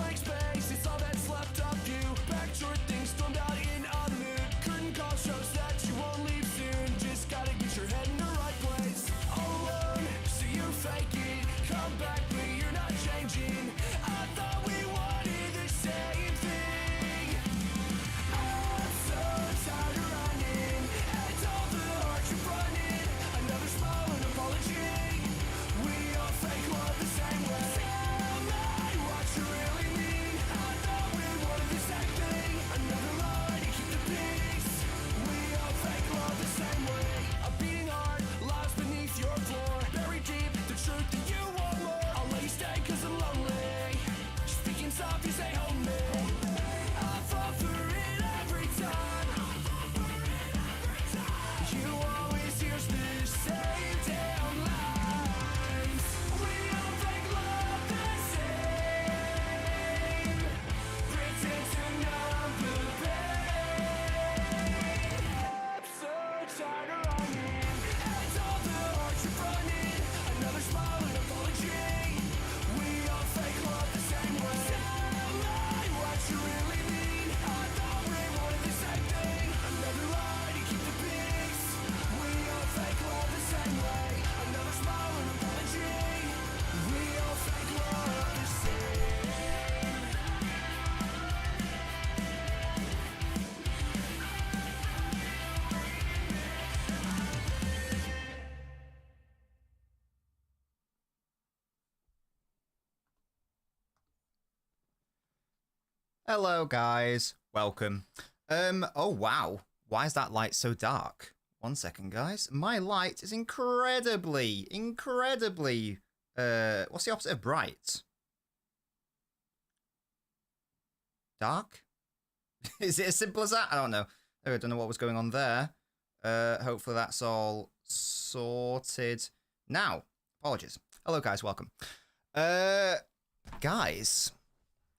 blank space, it's all that's left of you. Backdoor things stormed out in a mood. Curtain call shows that you won't leave soon. Just gotta get your head in the right place. All alone, so you fake it. Come back, but you're not changing. I thought we wanted the same thing. I'm so tired of running, and all the hearts you're running. Another smile and apology. We all fake love the same way. Tell me what you really mean. I thought we wanted the same thing. Another lie to keep the peace. We all fake love the same way. A beating heart lies beneath your floor. Buried deep, the truth that you want more. I'll let you stay cause I'm lonely. Speaking soft, you say hold me. I fall for it every time. You always hear the same damn lines. We all fake love the same. Pretend to numb the pain. I'm so tired of running, and all the hearts you're running. Another smile and apology. We all fake love the same way. Tell me what you really mean. I thought we wanted the same thing. Another lie to keep the peace. We all fake love the same way. Another smile and apology. We all fake love the same. Hello guys, welcome. Oh wow, why is that light so dark? 1 second guys, my light is incredibly, what's the opposite of bright? Dark? Is it as simple as that? I don't know. I don't know what was going on there. Hopefully that's all sorted now. Apologies. Hello guys, welcome. Guys,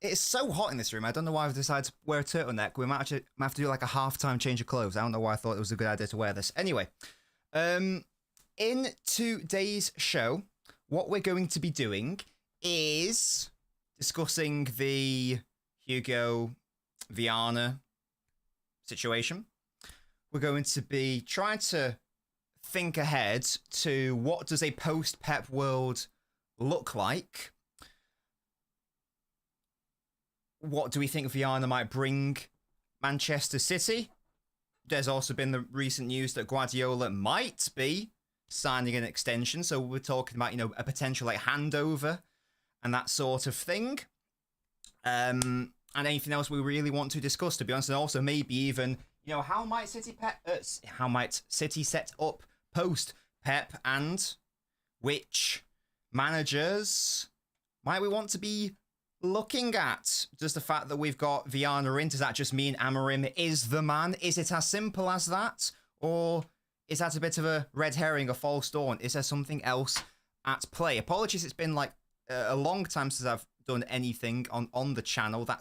it's so hot in this room. I don't know why I've decided to wear a turtleneck. We might have to do like a half-time change of clothes. I don't know why I thought it was a good idea to wear this. Anyway, in today's show, what we're going to be doing is discussing the Hugo Viana situation. We're going to be trying to think ahead to what does a post-Pep world look like. What do we think Viana might bring Manchester City? There's also been the recent news that Guardiola might be signing an extension. So we're talking about, you know, a potential like handover and that sort of thing. And anything else we really want to discuss, to be honest. And also maybe even, you know, how might City set up post-Pep, and which managers might we want to be looking at? Just the fact that we've got Viana in, does that just mean Amorim is the man? Is it as simple as that? Or is that a bit of a red herring, a false dawn? Is there something else at play? Apologies, it's been like a long time since I've done anything on the channel. I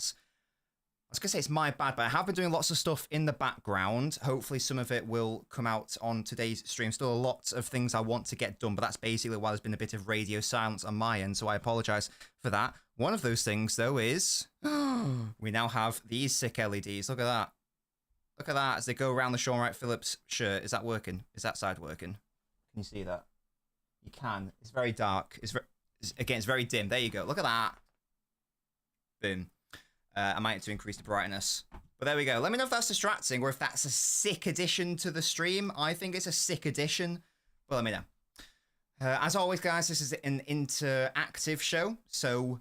was going to say it's my bad, but I have been doing lots of stuff in the background. Hopefully some of it will come out on today's stream. Still a lot of things I want to get done, but that's basically why there's been a bit of radio silence on my end, so I apologize for that. One of those things, though, is we now have these sick LEDs. Look at that. Look at that as they go around the Sean Wright Phillips shirt. Is that working? Is that side working? Can you see that? You can. It's very dark. Again, it's very dim. There you go. Look at that. Boom. I might need to increase the brightness. But there we go. Let me know if that's distracting or if that's a sick addition to the stream. I think it's a sick addition. Well, let me know. As always, guys, this is an interactive show, so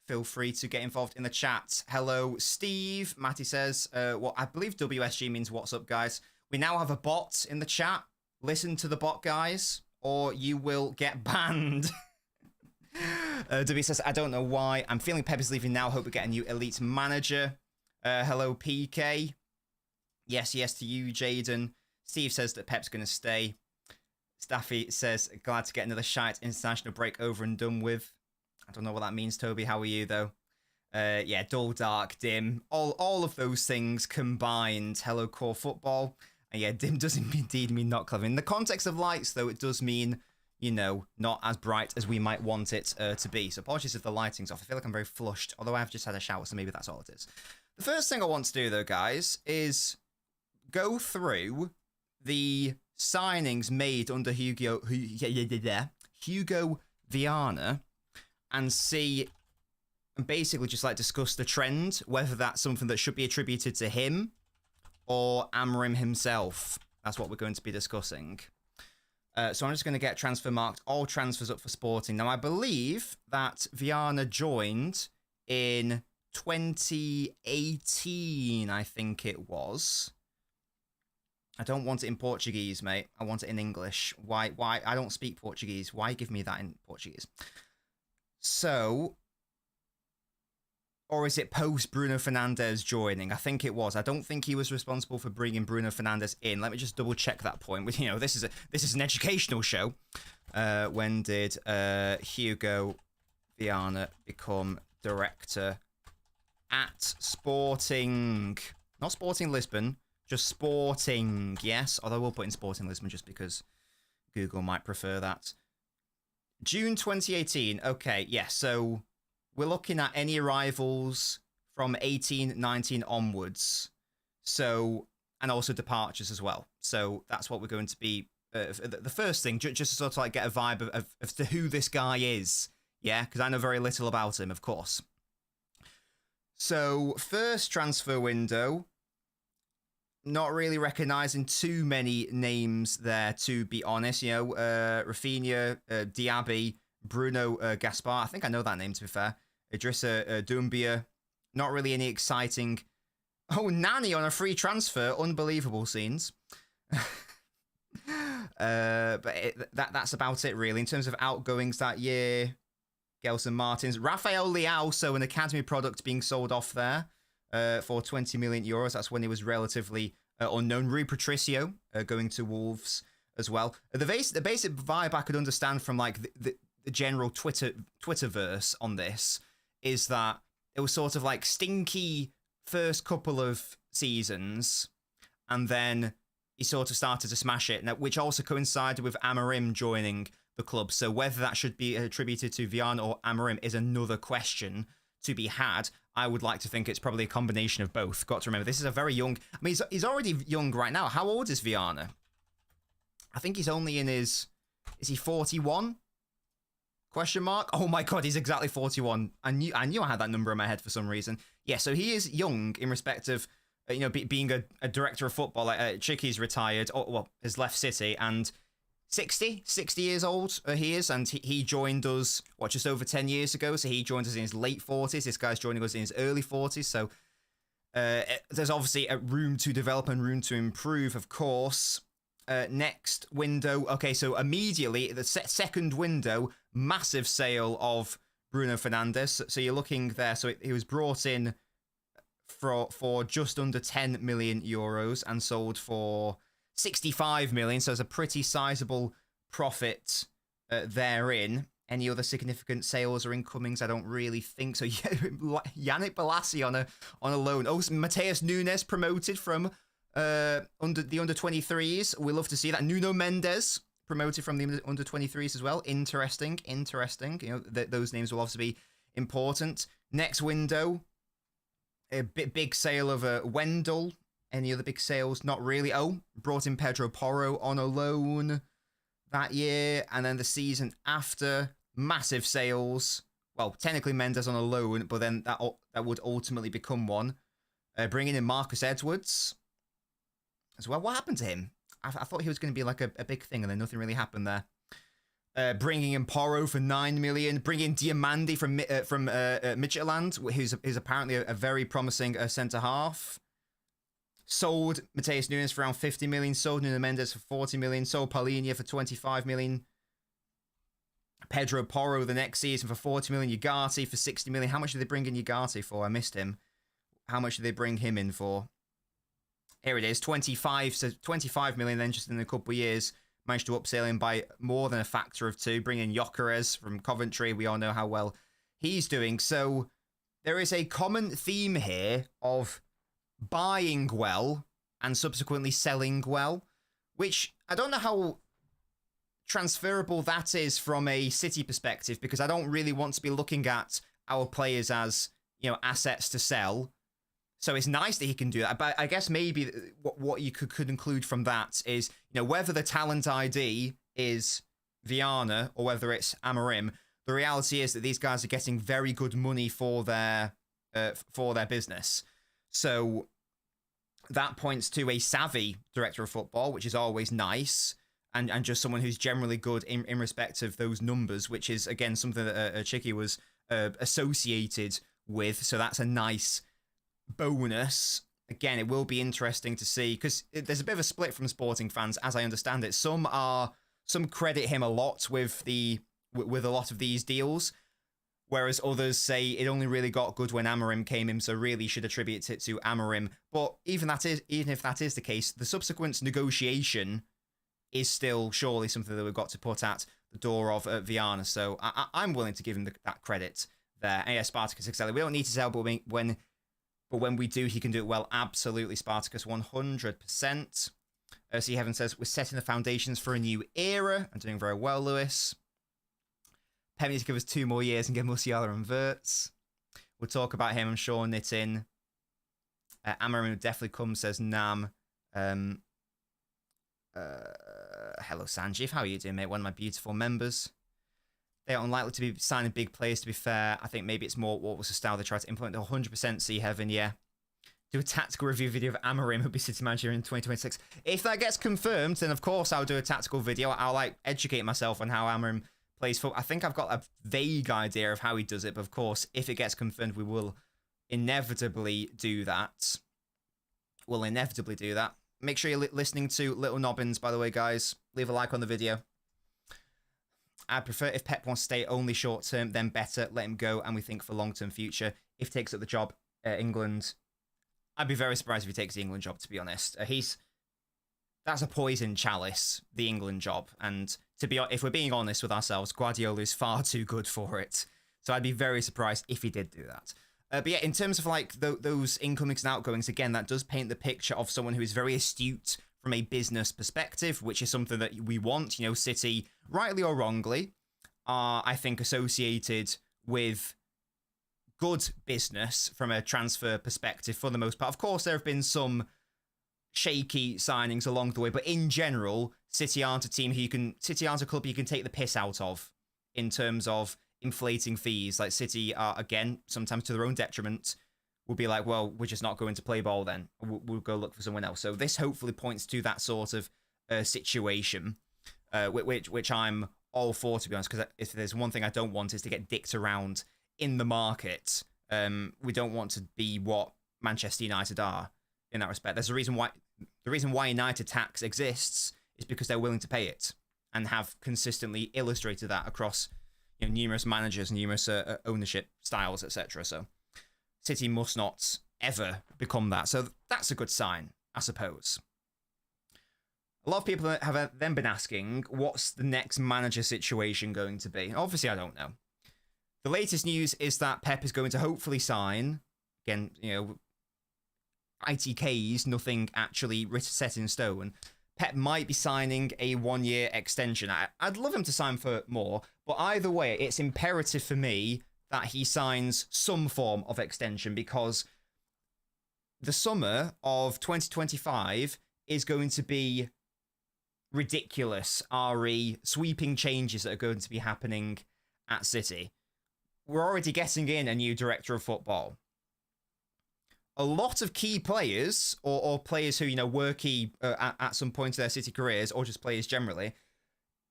feel free to get involved in the chat. Hello, Steve. Matty says, well, I believe WSG means what's up, guys. We now have a bot in the chat. Listen to the bot, guys, or you will get banned. W says, I don't know why. I'm feeling Pep is leaving now. Hope we get a new elite manager. Hello, PK. Yes to you, Jaden. Steve says that Pep's going to stay. Staffy says, glad to get another shite international break over and done with. I don't know what that means, Toby. How are you, though? Yeah, dull, dark, dim. All of those things combined. Hello, core football. And yeah, dim does indeed mean not clever. In the context of lights, though, it does mean, not as bright as we might want it to be. So apologies if the lighting's off. I feel like I'm very flushed, although I've just had a shower, so maybe that's all it is. The first thing I want to do, though, guys, is go through the signings made under Hugo Viana and see, and basically just like discuss the trend, whether that's something that should be attributed to him or Amorim himself. That's what we're going to be discussing. So I'm just going to get transfer marked all transfers up for Sporting. Now, I believe that Viana joined in 2018, I think it was. I don't want it in Portuguese, mate. I want it in English. Why? I don't speak Portuguese. Why give me that in Portuguese? So, or is it post Bruno Fernandes joining? I think it was. I don't think he was responsible for bringing Bruno Fernandes in. Let me just double check that point. This is an educational show. When did Hugo Viana become director at Sporting? Not Sporting Lisbon, just Sporting. Yes, although we'll put in Sporting Lisbon just because Google might prefer that. June 2018. Okay, yeah. So we're looking at any arrivals from 18, 19 onwards. So, and also departures as well. So that's what we're going to be. The first thing, just to sort of like get a vibe of to who this guy is. Yeah, because I know very little about him, of course. So, first transfer window. Not really recognizing too many names there, to be honest. Rafinha, Diaby, Bruno Gaspar. I think I know that name, to be fair. Idrissa Doumbia. Not really any exciting. Oh, Nani on a free transfer. Unbelievable scenes. But that's about it, really. In terms of outgoings that year, Gelson Martins. Rafael Leao, so an academy product being sold off there for 20 million euros. That's when he was relatively unknown. Rui Patricio going to Wolves as well. The basic vibe I could understand from like the general Twitterverse on this is that it was sort of like stinky first couple of seasons, and then he sort of started to smash it, which also coincided with Amorim joining the club. So whether that should be attributed to Viana or Amorim is another question to be had. I would like to think it's probably a combination of both. Got to remember, this is a very young... I mean, he's already young right now. How old is Viana? I think he's only in his... Is he 41? Question mark? Oh my god, he's exactly 41. I knew I had that number in my head for some reason. Yeah, so he is young in respect of, being a director of football. Like, Chicky's retired, has left City, and 60 years old he is, and he joined us, just over 10 years ago, so he joined us in his late 40s. This guy's joining us in his early 40s, so there's obviously a room to develop and room to improve, of course. Next window, okay, so immediately, the second window, massive sale of Bruno Fernandes. So you're looking there, so he was brought in for just under 10 million euros and sold for 65 million, so there's a pretty sizable profit therein. Any other significant sales or incomings? I don't really think so. Yannick Bolasie on a loan. Oh, Mateus Nunes promoted from under 23s. We love to see that. Nuno Mendes promoted from the under 23s as well. Interesting. Those names will obviously be important. Next window, a big sale of Wendell. Any other big sales? Not really. Oh, brought in Pedro Porro on a loan that year. And then the season after, massive sales. Well, technically Mendes on a loan, but then that would ultimately become one. Bringing in Marcus Edwards as well. What happened to him? I thought he was going to be like a big thing, and then nothing really happened there. Bringing in Porro for 9 million. Bringing in Diamandi from Midtjylland, who's apparently a very promising centre-half. Sold Mateus Nunes for around 50 million. Sold Nuno Mendes for 40 million. Sold Paulinho for 25 million. Pedro Porro the next season for 40 million. Ugarte for 60 million. How much did they bring in Ugarte for? I missed him. How much did they bring him in for? Here it is. 25 million then just in a couple of years. Managed to upsell him by more than a factor of 2. Bring in Gyökeres from Coventry. We all know how well he's doing. So there is a common theme here of buying well and subsequently selling well, which I don't know how transferable that is from a City perspective, because I don't really want to be looking at our players as, you know, assets to sell. So it's nice that he can do that. But I guess maybe what you could include from that is, you know, whether the talent ID is Viana or whether it's Amorim, the reality is that these guys are getting very good money for their business. So that points to a savvy director of football, which is always nice, and just someone who's generally good in respect of those numbers, which is, again, something that Chicky was associated with. So that's a nice bonus. Again, it will be interesting to see, because there's a bit of a split from Sporting fans, as I understand it. Some credit him a lot with a lot of these deals, whereas others say it only really got good when Amorim came in, so really should attribute it to Amorim. But even if that is the case, the subsequent negotiation is still surely something that we've got to put at the door of Viana. So I'm willing to give him that credit there. And yeah, Spartacus excellent. We don't need to sell, but when we do, he can do it well. Absolutely, Spartacus, 100%. C. Heaven says, we're setting the foundations for a new era. I'm doing very well, Lewis. Pep needs to give us 2 more years and get Musiala and Wirtz. We'll talk about him, I'm sure, knit in. Amorim would definitely come, says Nam. Hello, Sanjeev. How are you doing, mate? One of my beautiful members. They are unlikely to be signing big players, to be fair. I think maybe it's more what was the style they tried to implement. 100% C Heaven, yeah. Do a tactical review video of Amorim, who'll be City manager in 2026. If that gets confirmed, then of course I'll do a tactical video. I'll like educate myself on how Amorim plays football. I think I've got a vague idea of how he does it, but of course, if it gets confirmed, we will inevitably do that. We'll inevitably do that. Make sure you're listening to Little Nobbins, by the way, guys. Leave a like on the video. I prefer if Pep wants to stay only short term, then better. Let him go, and we think for long-term future. If he takes up the job, England, I'd be very surprised if he takes the England job, to be honest. That's a poison chalice, the England job. And if we're being honest with ourselves, Guardiola is far too good for it. So I'd be very surprised if he did do that. But yeah, in terms of like those incomings and outgoings, again, that does paint the picture of someone who is very astute from a business perspective, which is something that we want. You know, City, rightly or wrongly, are, I think, associated with good business from a transfer perspective for the most part. Of course, there have been some shaky signings along the way, but in general, City aren't a club you can take the piss out of in terms of inflating fees. Like, City are, again, sometimes to their own detriment, will be like, well, we're just not going to play ball then. We'll go look for someone else. So this hopefully points to that sort of situation, which I'm all for, to be honest, because if there's one thing I don't want is to get dicked around in the market. We don't want to be what Manchester United are in that respect. There's a reason why United tax exists is because they're willing to pay it and have consistently illustrated that across, you know, numerous managers, numerous ownership styles, etc. So City must not ever become that. So that's a good sign, I suppose. A lot of people have then been asking, what's the next manager situation going to be? Obviously, I don't know. The latest news is that Pep is going to hopefully sign, again, you know, ITKs, nothing actually set in stone. Pep might be signing a 1-year extension. I'd love him to sign for more, but either way, it's imperative for me that he signs some form of extension, because the summer of 2025 is going to be ridiculous, sweeping changes that are going to be happening at City. We're already getting in a new director of football. A lot of key players, or players who, you know, were key at some point in their City careers, or just players generally,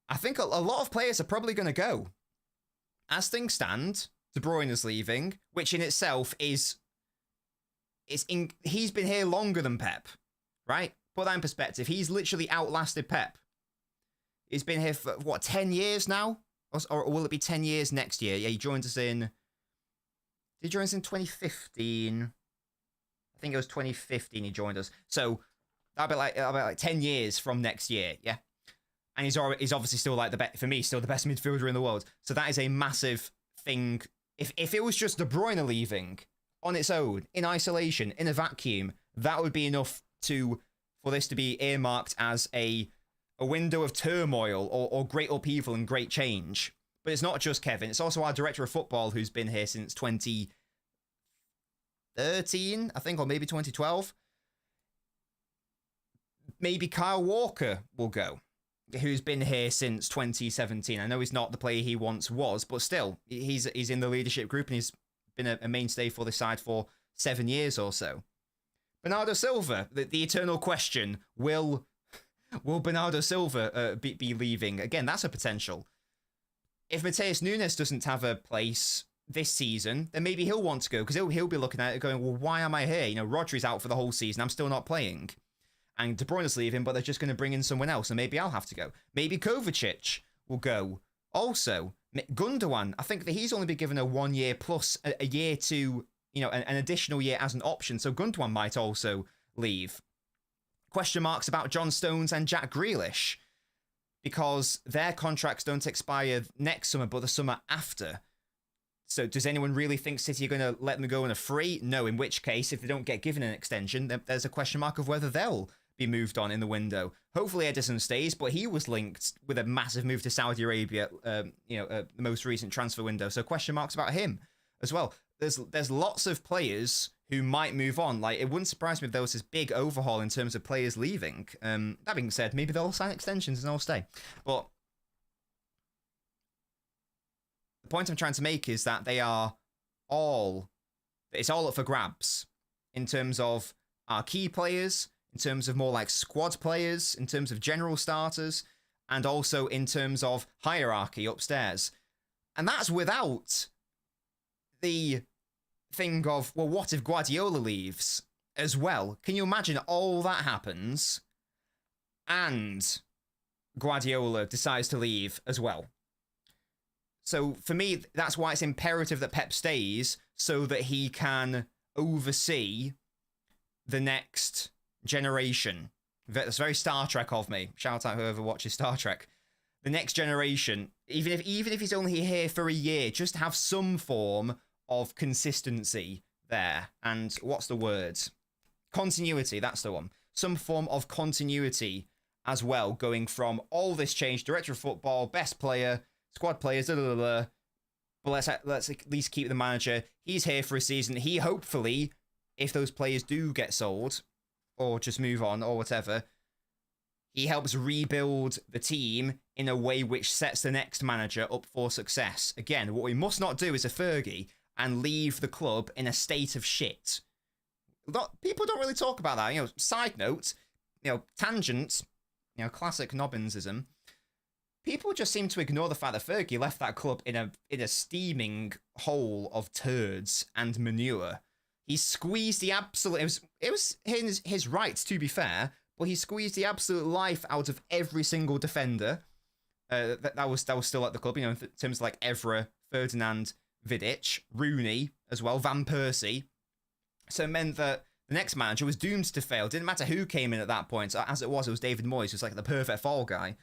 I think a lot of players are probably going to go. As things stand, De Bruyne is leaving, which in itself he's been here longer than Pep, right? Put that in perspective. He's literally outlasted Pep. He's been here for, what, 10 years now? Or will it be 10 years next year? Yeah, he joined us in... Did he join us in 2015? I think it was 2015 he joined us. So that'll be like 10 years from next year, yeah? And he's obviously still like for me, still the best midfielder in the world. So that is a massive thing. If it was just De Bruyne leaving on its own, in isolation, in a vacuum, that would be enough for this to be earmarked as a a window of turmoil or great upheaval and great change. But it's not just Kevin. It's also our director of football who's been here since 2013, I think, or maybe 2012. Maybe Kyle Walker will go, who's been here since 2017. I know he's not the player he once was, but still, he's in the leadership group and he's been a mainstay for the side for 7 years or so. Bernardo Silva, the eternal question, will Bernardo Silva be leaving? Again, that's a potential. If Mateus Nunes doesn't have a place this season, then maybe he'll want to go, because he'll be looking at it going, well, why am I here? You know, Rodri's out for the whole season, I'm still not playing. And De Bruyne's leaving, but they're just going to bring in someone else, and maybe I'll have to go. Maybe Kovacic will go. Also, Gundogan, I think that he's only been given a 1 year plus a year to, you know, an additional year as an option, so Gundogan might also leave. Question marks about John Stones and Jack Grealish, because their contracts don't expire next summer, but the summer after. So does anyone really think City are going to let them go on a free? No, in which case, if they don't get given an extension, then there's a question mark of whether they'll be moved on in the window. Hopefully Edison stays, but he was linked with a massive move to Saudi Arabia, the most recent transfer window. So question marks about him as well. There's lots of players who might move on. Like, it wouldn't surprise me if there was this big overhaul in terms of players leaving. That being said, maybe they'll sign extensions and all stay. But the point I'm trying to make is that it's all up for grabs in terms of our key players, in terms of more like squad players, in terms of general starters, and also in terms of hierarchy upstairs. And that's without the thing of, well, what if Guardiola leaves as well? Can you imagine all that happens and Guardiola decides to leave as well? So for me, that's why it's imperative that Pep stays, so that he can oversee the next generation. That's very Star Trek of me. Shout out whoever watches Star Trek. The next generation, even if he's only here for a year, just have some form of consistency there. And what's the word? Continuity, that's the one. Some form of continuity as well, going from all this change, director of football, best player, squad players, but let's at least keep the manager. He's here for a season. He hopefully, if those players do get sold or just move on or whatever, he helps rebuild the team in a way which sets the next manager up for success. Again, what we must not do is a Fergie and leave the club in a state of shit. People don't really talk about that. You know, side note, tangent, classic Nobbinsism. People just seem to ignore the fact that Fergie left that club in a steaming hole of turds and manure. He squeezed the absolute... It was his right, to be fair, but he squeezed the absolute life out of every single defender that was still at the club, in terms of like Evra, Ferdinand, Vidic, Rooney as well, Van Persie. So it meant that the next manager was doomed to fail. Didn't matter who came in at that point. As it was David Moyes, who was like the perfect fall guy.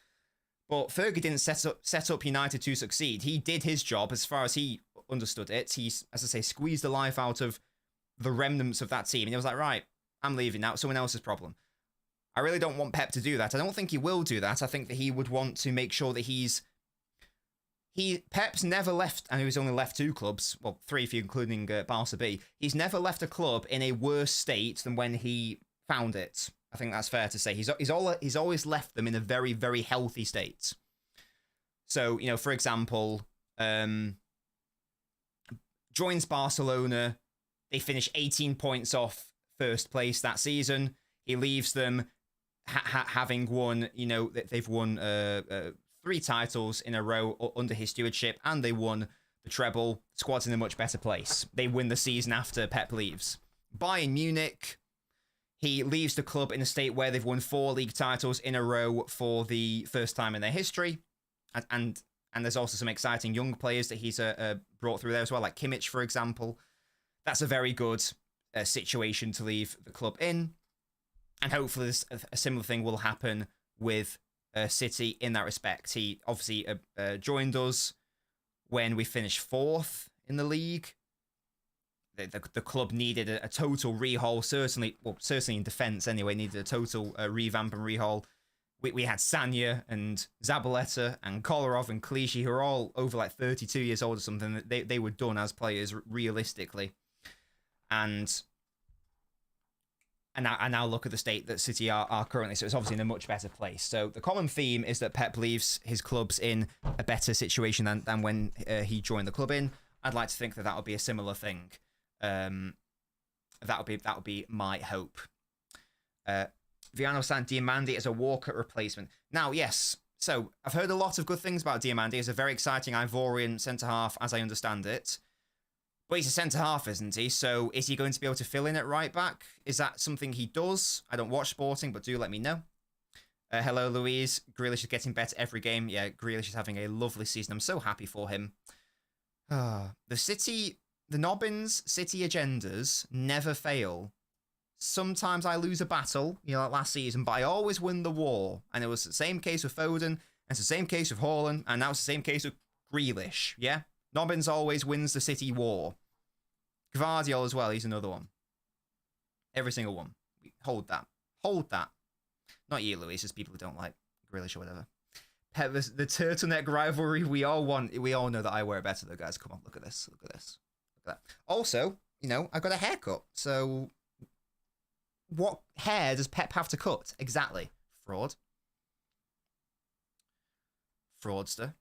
But Fergie didn't set up United to succeed. He did his job as far as he understood it. He, as I say, squeezed the life out of the remnants of that team. And he was like, right, I'm leaving now. It's someone else's problem. I really don't want Pep to do that. I don't think he will do that. I think that he would want to make sure that Pep's never left, and he's only left 2 clubs, well, 3 if you're including Barca B. He's never left a club in a worse state than when he found it. I think that's fair to say. He's always left them in a very, very healthy state. So, for example, joins Barcelona. They finish 18 points off first place that season. He leaves them having won, they've won 3 titles in a row under his stewardship, and they won the treble. Squad's in a much better place. They win the season after Pep leaves. Bayern Munich, he leaves the club in a state where they've won 4 league titles in a row for the first time in their history. And there's also some exciting young players that he's brought through there as well, like Kimmich, for example. That's a very good situation to leave the club in. And hopefully a similar thing will happen with City in that respect. He obviously joined us when we finished 4th in the league. The club needed a total rehaul, certainly in defence anyway, needed a total revamp and rehaul. we had Sanya and Zabaleta and Kolarov and Clichy, who are all over like 32 years old or something. They were done as players realistically. And now look at the state that City are currently. So it's obviously in a much better place. So the common theme is that Pep believes his club's in a better situation than when he joined the club in. I'd like to think that would be a similar thing. That would be my hope. Viano signed Diamandi as a Walker replacement. Now, yes, so I've heard a lot of good things about Diamandi. He's a very exciting Ivorian centre-half, as I understand it. But he's a centre-half, isn't he? So is he going to be able to fill in at right-back? Is that something he does? I don't watch Sporting, but do let me know. Hello, Louise. Grealish is getting better every game. Yeah, Grealish is having a lovely season. I'm so happy for him. The Nobbins City agendas never fail. Sometimes I lose a battle, like last season, but I always win the war. And it was the same case with Foden, and it's the same case with Haaland, and now it's the same case with Grealish, yeah? Nobbins always wins the City war. Gvardiol as well, he's another one. Every single one. Hold that. Hold that. Not you, Louise, just people who don't like Grealish or whatever. The turtleneck rivalry we all want. We all know that I wear it better though, guys. Come on, look at this. Look at this. Look at that. Also, I got a haircut, so... What hair does Pep have to cut? Exactly. Fraud. Fraudster.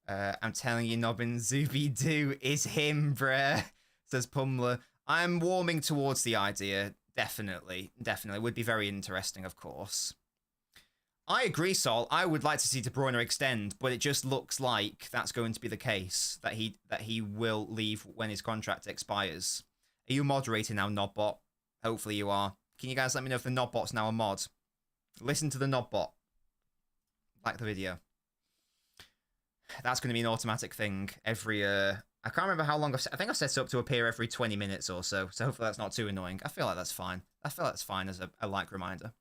I'm telling you, Nobbin, Zubi-Doo is him, bruh, says Pumler. I'm warming towards the idea. Definitely. Definitely. Would be very interesting, of course. I agree, Sol. I would like to see De Bruyne extend, but it just looks like that's going to be the case, that he will leave when his contract expires. Are you moderating now, Nobbot? Hopefully you are. Can you guys let me know if the Nobbot's now a mod? Listen to the Nobbot. Like the video. That's going to be an automatic thing every... I can't remember how long I've set... I think I've set it up to appear every 20 minutes or so. So hopefully that's not too annoying. I feel like that's fine. I feel like that's fine as a like reminder.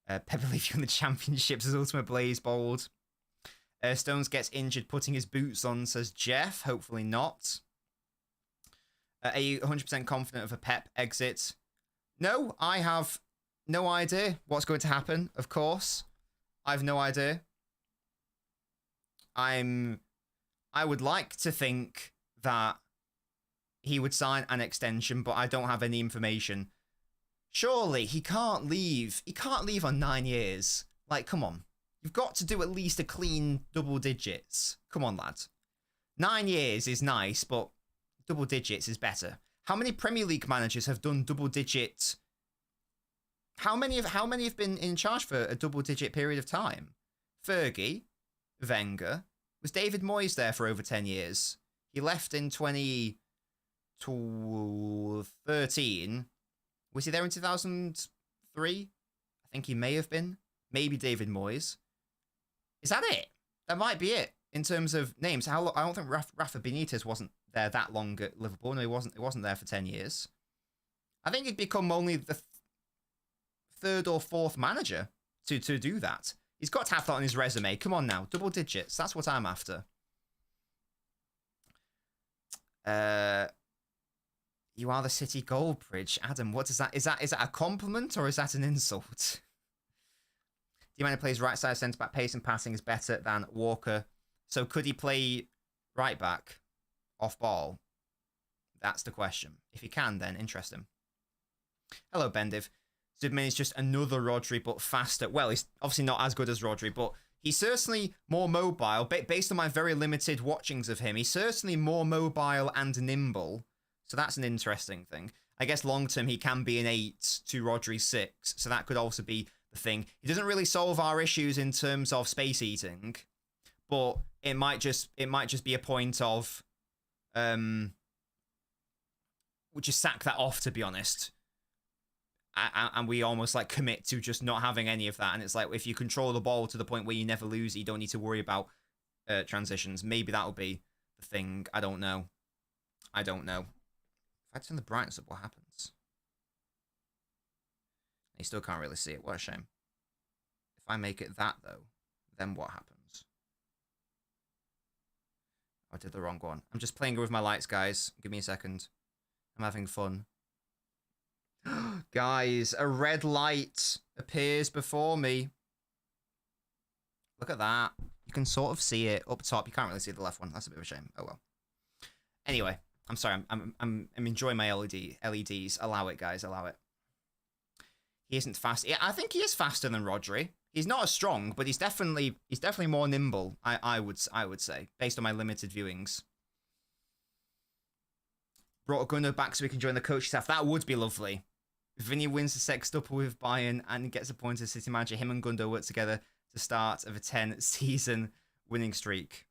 Pepper leave you in the championships as Ultimate Blaze Bold. Stones gets injured putting his boots on, says Jeff. Hopefully not. Are you 100% confident of a Pep exit? No, I have no idea what's going to happen, of course. I have no idea. I would like to think that he would sign an extension, but I don't have any information. Surely he can't leave. He can't leave on 9 years. Like, come on. You've got to do at least a clean double digits. Come on, lad. 9 years is nice, but double digits is better. How many Premier League managers have done double digit? How many have been in charge for a double digit period of time? Fergie, Wenger. Was David Moyes there for over 10 years? He left in 2013. Was he there in 2003? I think he may have been. Maybe David Moyes. Is that it? That might be it in terms of names. I don't think Rafa Benitez wasn't there that long at Liverpool. No, he wasn't there for 10 years. I think he'd become only the third or fourth manager to do that. He's got to have that on his resume. Come on now, double digits. That's what I'm after. You are the City Gold Bridge, Adam. What is that? Is that a compliment or is that an insult? Diamandi plays right side centre back. Pace and passing is better than Walker. So could he play right back off ball? That's the question. If he can, then interesting. Hello, Bendiv. Zubmin is just another Rodri, but faster. Well, he's obviously not as good as Rodri, but he's certainly more mobile. Based on my very limited watchings of him, he's certainly more mobile and nimble. So that's an interesting thing. I guess long-term, he can be an 8 to Rodri's 6. So that could also be the thing. He doesn't really solve our issues in terms of space eating, but it might just be a point of, we'll just sack that off, to be honest. And we almost like commit to just not having any of that. And it's like, if you control the ball to the point where you never lose, you don't need to worry about transitions. Maybe that'll be the thing. I don't know. If I turn the brightness up, what happens? You still can't really see it. What a shame. If I make it that, though, then what happens? I did the wrong one. I'm just playing with my lights, guys. Give me a second. I'm having fun. Guys, a red light appears before me. Look at that. You can sort of see it up top. You can't really see the left one. That's a bit of a shame. Oh well. Anyway, I'm sorry. I'm enjoying my LEDs. Allow it, guys. Allow it. He isn't fast. Yeah, I think he is faster than Rodri. He's not as strong, but he's definitely more nimble. I would say, based on my limited viewings. Brought a Gunnar back so we can join the coaching staff. That would be lovely. Vinny wins the sextuple with Bayern and gets appointed as city manager. Him and Gundo work together to start of a 10-season winning streak.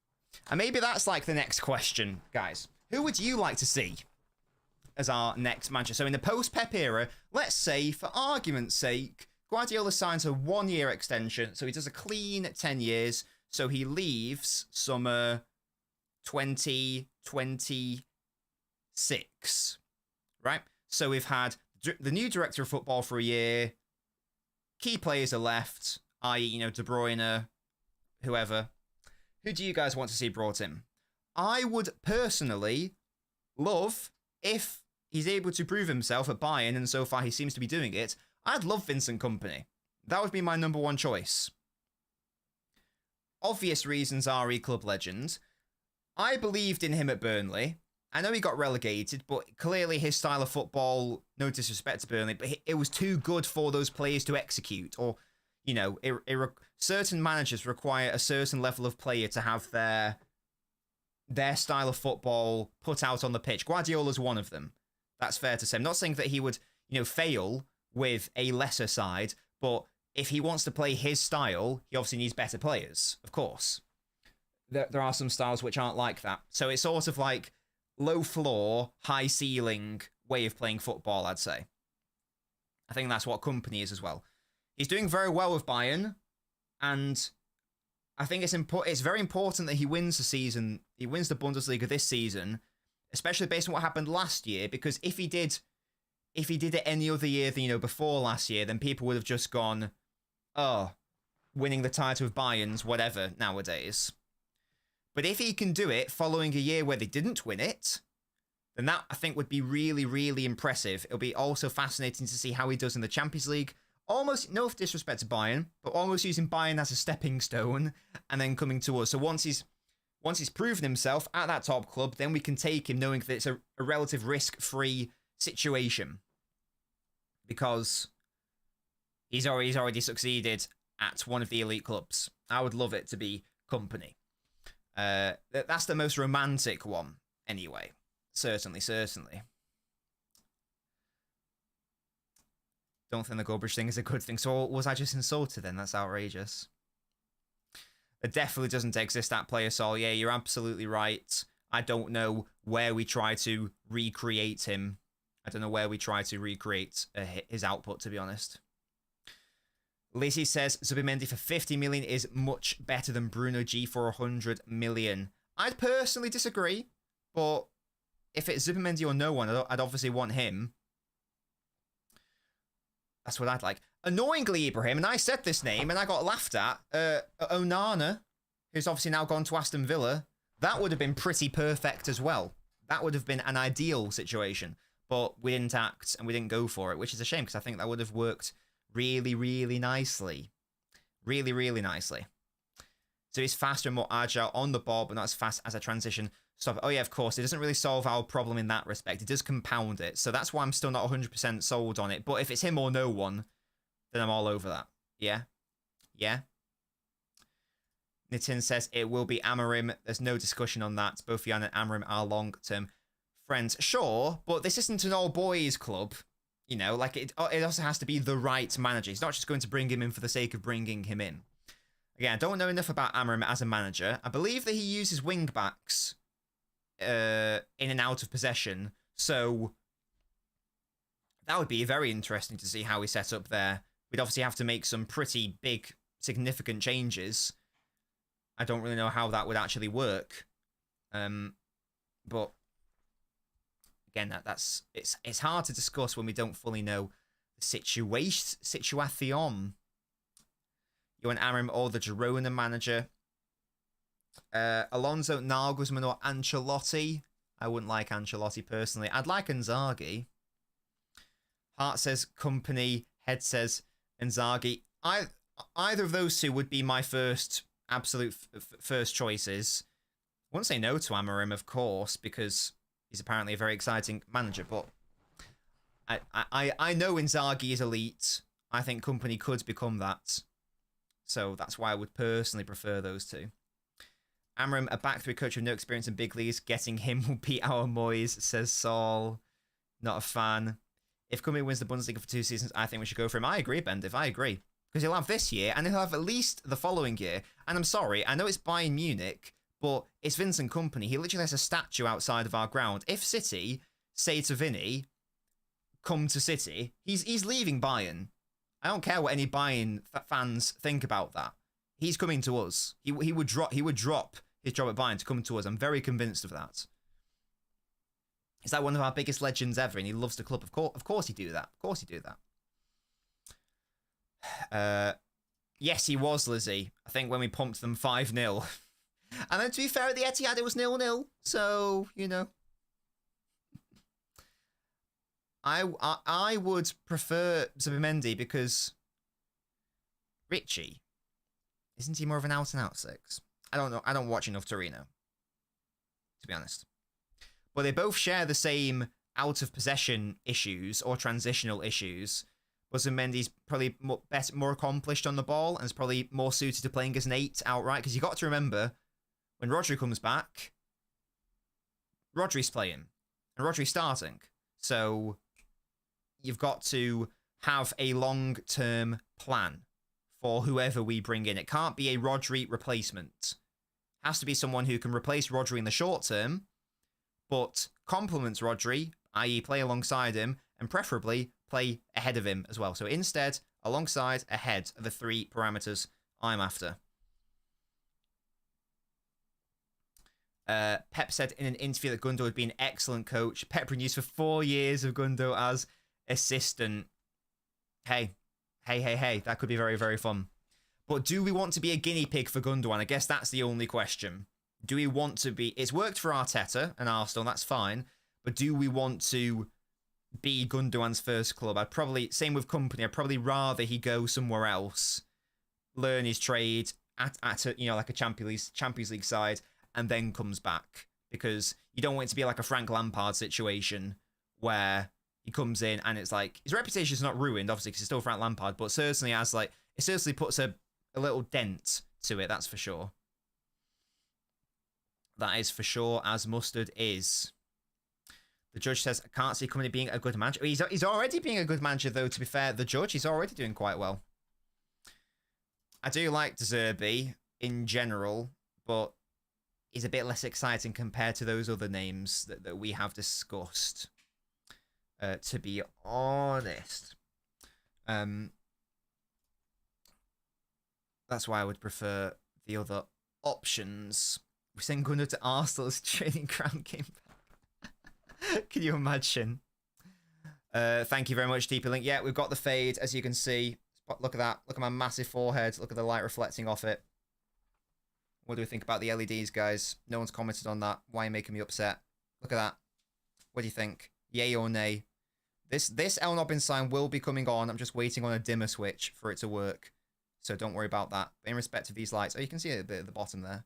And maybe that's like the next question, guys. Who would you like to see as our next manager? So in the post-Pep era, let's say, for argument's sake, Guardiola signs a 1-year extension. So he does a clean 10 years. So he leaves summer 2026, right? So we've had the new director of football for a year. Key players are left, i.e., De Bruyne, whoever. Who do you guys want to see brought in? I would personally love, if he's able to prove himself at Bayern, and so far he seems to be doing it, I'd love Vincent Kompany. That would be my number one choice. Obvious reasons are club legend. I believed in him at Burnley. I know he got relegated, but clearly his style of football, no disrespect to Burnley, but it was too good for those players to execute. Or, certain managers require a certain level of player to have their style of football put out on the pitch. Guardiola's one of them. That's fair to say. I'm not saying that he would, fail with a lesser side, but if he wants to play his style, he obviously needs better players, of course. There are some styles which aren't like that. So it's sort of like low floor, high ceiling way of playing football, I'd say. I think that's what Kompany is as well. He's doing very well with Bayern, and I think it's very important that he wins the season. He wins the Bundesliga this season, especially based on what happened last year, because if he did it any other year than, before last year, then people would have just gone, oh, winning the title with Bayern's whatever nowadays. But if he can do it following a year where they didn't win it, then that, I think, would be really, really impressive. It'll be also fascinating to see how he does in the Champions League. Almost, no disrespect to Bayern, but almost using Bayern as a stepping stone and then coming to us. So once he's proven himself at that top club, then we can take him knowing that it's a relative risk-free situation. Because he's already succeeded at one of the elite clubs. I would love it to be Kompany. That's the most romantic one, anyway. Certainly. Don't think the Goldbridge thing is a good thing. So was I just insulted then? That's outrageous. It definitely doesn't exist, that player, Sol. Yeah, you're absolutely right. I don't know where we try to recreate him. I don't know where we try to recreate his output, to be honest. Lizzie says Zubimendi for 50 million is much better than Bruno G for 100 million. I'd personally disagree, but if it's Zubimendi or no one, I'd obviously want him. That's what I'd like. Annoyingly, Ibrahim, and I said this name and I got laughed at, Onana, who's obviously now gone to Aston Villa, that would have been pretty perfect as well. That would have been an ideal situation, but we didn't act and we didn't go for it, which is a shame because I think that would have worked really, really nicely. Really, really nicely. So he's faster and more agile on the ball, but not as fast as a transition stop. Oh yeah, of course, it doesn't really solve our problem in that respect. It does compound it. So that's why I'm still not 100% sold on it. But if it's him or no one, then I'm all over that. Yeah? Yeah? Nitin says it will be Amorim. There's no discussion on that. Both Jan and Amorim are long-term friends. Sure, but this isn't an all-boys club. It also has to be the right manager. He's not just going to bring him in for the sake of bringing him in. Again, I don't know enough about Amorim as a manager. I believe that he uses wing-backs in and out of possession. So that would be very interesting to see how he's set up there. We'd obviously have to make some pretty big, significant changes. I don't really know how that would actually work. But again, it's hard to discuss when we don't fully know the situation. You want Amorim or the Girona manager? Alonso, Nagelsmann, or Ancelotti? I wouldn't like Ancelotti personally. I'd like Inzaghi. Heart says Company. Head says Inzaghi. Either of those two would be my first absolute first choices. I wouldn't say no to Amorim, of course, because he's apparently a very exciting manager. But I know Inzaghi is elite. I think Company could become that. So that's why I would personally prefer those two. Amorim, a back three coach with no experience in big leagues. Getting him will beat our Moyes, says Saul. Not a fan. If Company wins the Bundesliga for 2 seasons, I think we should go for him. I agree, Bendif. I agree. Because he'll have this year, and he'll have at least the following year. And I'm sorry, I know it's Bayern Munich, but it's Vincent Kompany. He literally has a statue outside of our ground. If City say to Vinny, come to City, he's leaving Bayern. I don't care what any Bayern fans think about that. He's coming to us. He would drop his job at Bayern to come to us. I'm very convinced of that. He's like one of our biggest legends ever, and he loves the club. Of course he'd do that. Of course he'd do that. Yes, he was, Lizzie. I think when we pumped them 5-0. And then to be fair, at the Etihad, it was 0-0. So, you know. I would prefer Zubimendi because Richie, isn't he more of an out-and-out 6? I don't know. I don't watch enough Torino, to be honest. But they both share the same out-of-possession issues or transitional issues. But Zubimendi's probably more accomplished on the ball and is probably more suited to playing as an 8 outright. Because you got to remember, when Rodri comes back, Rodri's playing. And Rodri's starting. So you've got to have a long-term plan for whoever we bring in. It can't be a Rodri replacement. It has to be someone who can replace Rodri in the short term, but complements Rodri, i.e. play alongside him, and preferably play ahead of him as well. So instead, alongside, ahead are the 3 parameters I'm after. Pep said in an interview that Gundo would be an excellent coach. Pep renewed for 4 years of Gundo as assistant. Hey, that could be very, very fun. But do we want to be a guinea pig for Gundogan? I guess that's the only question. Do we want to be... It's worked for Arteta and Arsenal, that's fine. But do we want to be Gundogan's first club? I'd probably... Same with Company. I'd probably rather he go somewhere else, learn his trade at a, you know, like a Champions League side, and then comes back. Because you don't want it to be like a Frank Lampard situation where he comes in and it's like... His reputation is not ruined, obviously, because he's still Frank Lampard, but certainly as like... It certainly puts a little dent to it, that's for sure. That is for sure, as mustard is. The judge says, I can't see Company being a good manager. He's already being a good manager, though, to be fair. The judge, he's already doing quite well. I do like De Zerbi in general, but he's a bit less exciting compared to those other names that we have discussed, to be honest. That's why I would prefer the other options. We send Gunnar to Arsenal's training ground game. Can you imagine? Thank you very much, TP Link. Yeah, we've got the fade, as you can see. Look at that. Look at my massive forehead. Look at the light reflecting off it. What do we think about the LEDs, guys? No one's commented on that. Why are you making me upset? Look at that. What do you think? Yay or nay? This LNobbins sign will be coming on. I'm just waiting on a dimmer switch for it to work. So don't worry about that. But in respect of these lights, oh, you can see it a bit at the bottom there.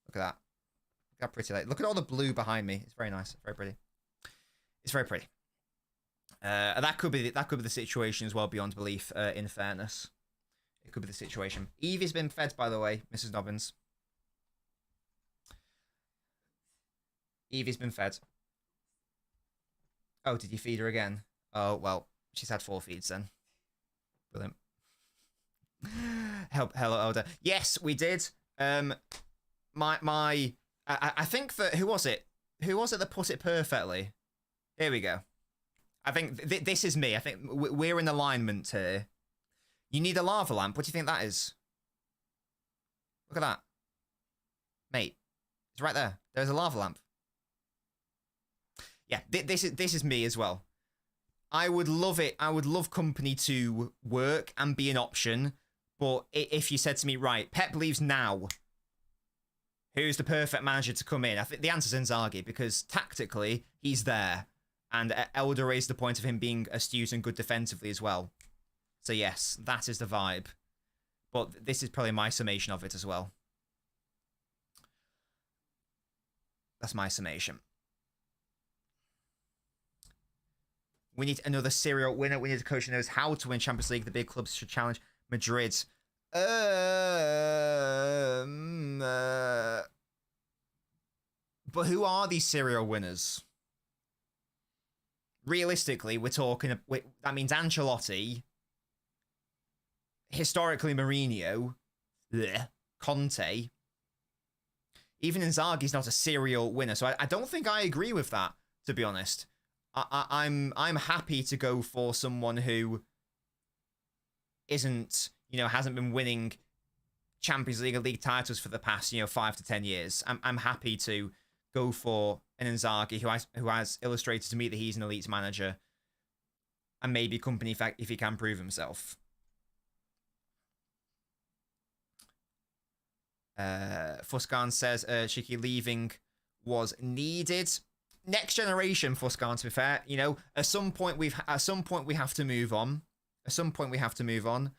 Look at that. Look how pretty that is. Look at all the blue behind me. It's very nice. Very pretty. It's very pretty. That could be the situation as well, beyond belief, in fairness. It could be the situation. Evie's been fed, by the way, Mrs. Nobbins. Evie's been fed. Oh, did you feed her again? Oh, well, she's had 4 feeds then. Brilliant. Hello, Elder. Yes, we did. I think that... Who was it? Who was it that put it perfectly? Here we go. I think this is me. I think we're in alignment here. You need a lava lamp. What do you think that is? Look at that. Mate, it's right there. There's a lava lamp. Yeah, this is me as well. I would love it. I would love Company to work and be an option. But if you said to me, right, Pep leaves now, who's the perfect manager to come in? I think the answer's Inzaghi, because tactically, he's there. And Elder raised the point of him being astute and good defensively as well. So yes, that is the vibe. But this is probably my summation of it as well. That's my summation. We need another serial winner. We need a coach who knows how to win Champions League. The big clubs should challenge Madrid. But who are these serial winners? Realistically, we're talking... that means Ancelotti, historically Mourinho, Conte. Even Inzaghi's not a serial winner, so I don't think I agree with that, to be honest. I'm happy to go for someone who isn't, hasn't been winning Champions League or league titles for the past, 5 to 10 years. I'm happy to go for an Inzaghi who has illustrated to me that he's an elite manager and maybe company if he can prove himself. Fuskan says Shiki leaving was needed. Next generation, Fuskan, to be fair, at some point we have to move on. At some point we have to move on.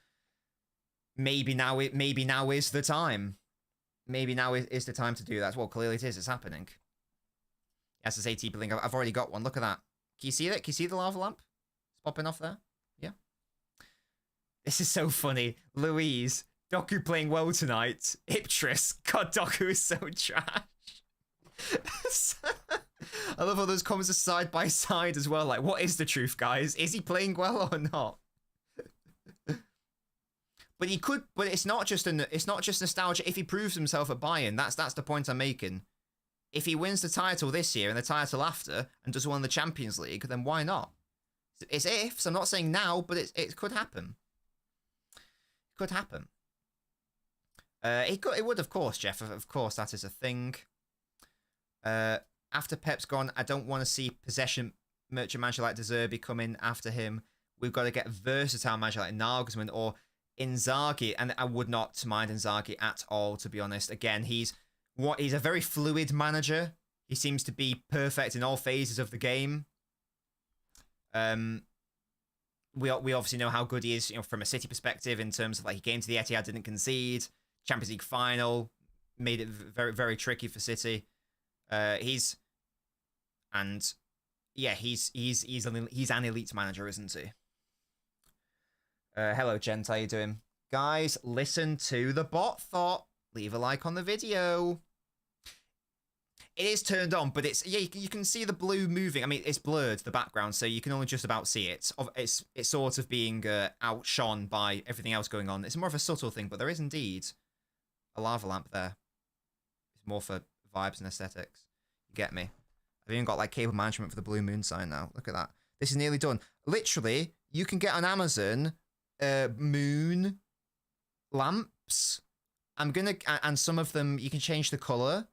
Maybe now is the time. Maybe now is the time to do that. Well, clearly it is. It's happening. Yes, it's AT Blink. I've already got one. Look at that. Can you see that? Can you see the lava lamp? It's popping off there. Yeah. This is so funny. Louise, Doku playing well tonight. Iptris. God, Doku is so trash. I love all those comments are side by side as well. Like, what is the truth, guys? Is he playing well or not? But he could. But it's not just nostalgia. If he proves himself at Bayern, that's the point I'm making. If he wins the title this year and the title after and does win the Champions League, then why not? It's ifs. I'm not saying now, but it could happen. It could happen. It would, of course, Jeff. Of course, that is a thing. After Pep's gone, I don't want to see possession merchant manager like De Zerbi come in after him. We've got to get versatile manager like Nagelsmann or Inzaghi, and I would not mind Inzaghi at all, to be honest. Again, he's a very fluid manager. He seems to be perfect in all phases of the game. We obviously know how good he is, from a City perspective in terms of he came to the Etihad, didn't concede, Champions League final, made it very, very tricky for City. He's an elite manager, isn't he? Hello, Gent, how you doing? Guys, listen to the bot thought. Leave a like on the video. It is turned on, but it's you can see the blue moving. I mean, it's blurred, the background, so you can only just about see it. It's sort of being outshone by everything else going on. It's more of a subtle thing, but there is indeed a lava lamp there. It's more for vibes and aesthetics. You get me? I've even got cable management for the blue moon sign now. Look at that. This is nearly done. Literally, you can get on Amazon moon lamps. And some of them you can change the color.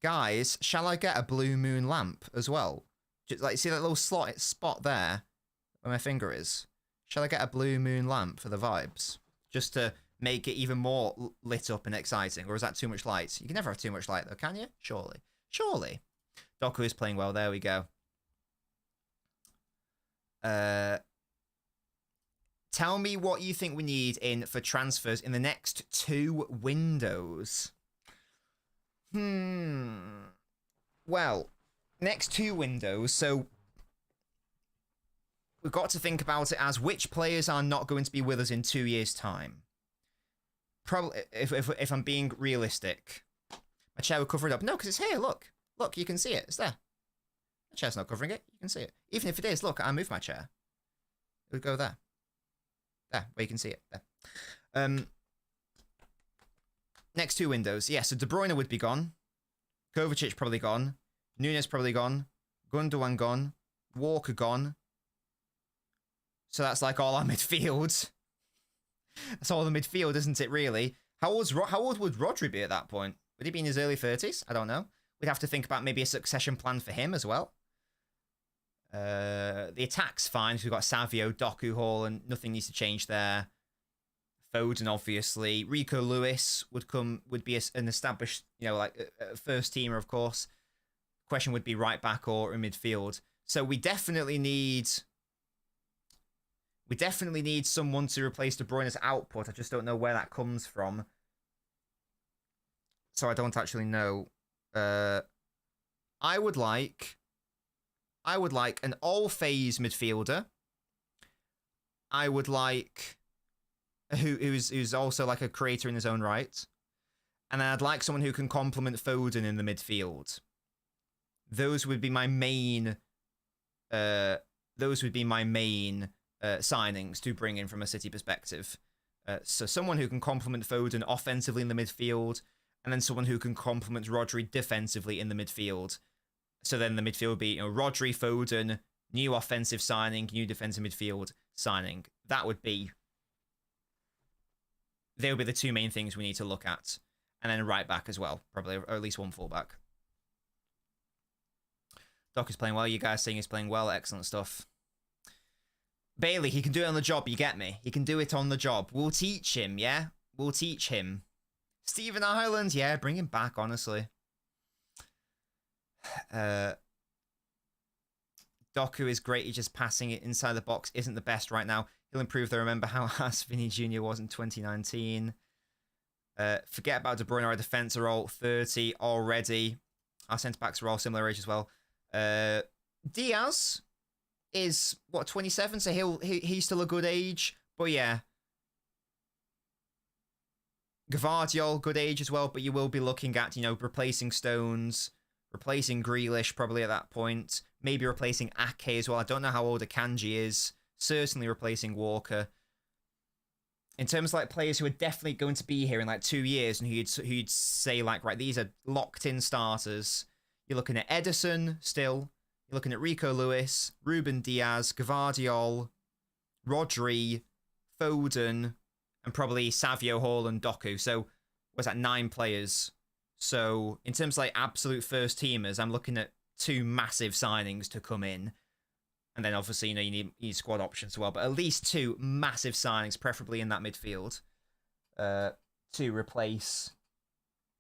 Guys, shall I get a blue moon lamp as well? Just see that little spot there where my finger is? Shall I get a blue moon lamp for the vibes? Just to make it even more lit up and exciting, or is that too much light? You can never have too much light though, can you? Surely. Doku is playing well. There we go. Tell me what you think we need for transfers in the next 2 windows. Well, next 2 windows. So we've got to think about it as which players are not going to be with us in 2 years' time. Probably, if I'm being realistic. My chair will cover it up. No, because it's here. Look, you can see it. It's there. My chair's not covering it. You can see it. Even if it is, look, I moved my chair. It would go there. There, where you can see it. There. Next 2 windows. Yeah, so De Bruyne would be gone. Kovacic probably gone. Nunes probably gone. Gundogan gone. Walker gone. So that's all our midfield. That's all the midfield, isn't it, really? How old would Rodri be at that point? Would he be in his early 30s? I don't know. We'd have to think about maybe a succession plan for him as well. The attack's fine. We've got Savio, Doku, Hall, and nothing needs to change there. Foden, obviously. Rico Lewis would be an established, first teamer, of course. Question would be right back or in midfield. So we definitely need someone to replace De Bruyne's output. I just don't know where that comes from. So I don't actually know. I would like an all-phase midfielder. I would like who's also like a creator in his own right. And then I'd like someone who can complement Foden in the midfield. Those would be my main signings to bring in from a City perspective. So someone who can complement Foden offensively in the midfield, and then someone who can complement Rodri defensively in the midfield. So then the midfield would be, Rodri, Foden, new offensive signing, new defensive midfield signing. They would be the two main things we need to look at. And then right back as well, probably, or at least one fullback. Doc is playing well. You guys saying he's playing well. Excellent stuff. Bailey, he can do it on the job. You get me? He can do it on the job. We'll teach him, yeah? We'll teach him. Stephen Ireland, yeah, bring him back, honestly. Doku is great. He's just passing it inside the box. Isn't the best right now. He'll improve, though. Remember how ass Vinny Jr. was in 2019. Forget about De Bruyne. Our defense are all 30 already. Our centre-backs are all similar age as well. Diaz is, 27? So he's still a good age. But yeah. Gvardiol, good age as well. But you will be looking at, replacing Stones, replacing Grealish probably at that point. Maybe replacing Ake as well. I don't know how old Akanji is. Certainly replacing Walker. In terms of like players who are definitely going to be here in like 2 years and who'd say like, right, these are locked in starters. You're looking at Edison still. You're looking at Rico Lewis, Ruben Diaz, Gvardiol, Rodri, Foden, and probably Savio Hall and Doku. So what's that, 9 players? So in terms of like absolute first teamers, I'm looking at 2 massive signings to come in. And then obviously, you need squad options as well. But at least 2 massive signings, preferably in that midfield, to replace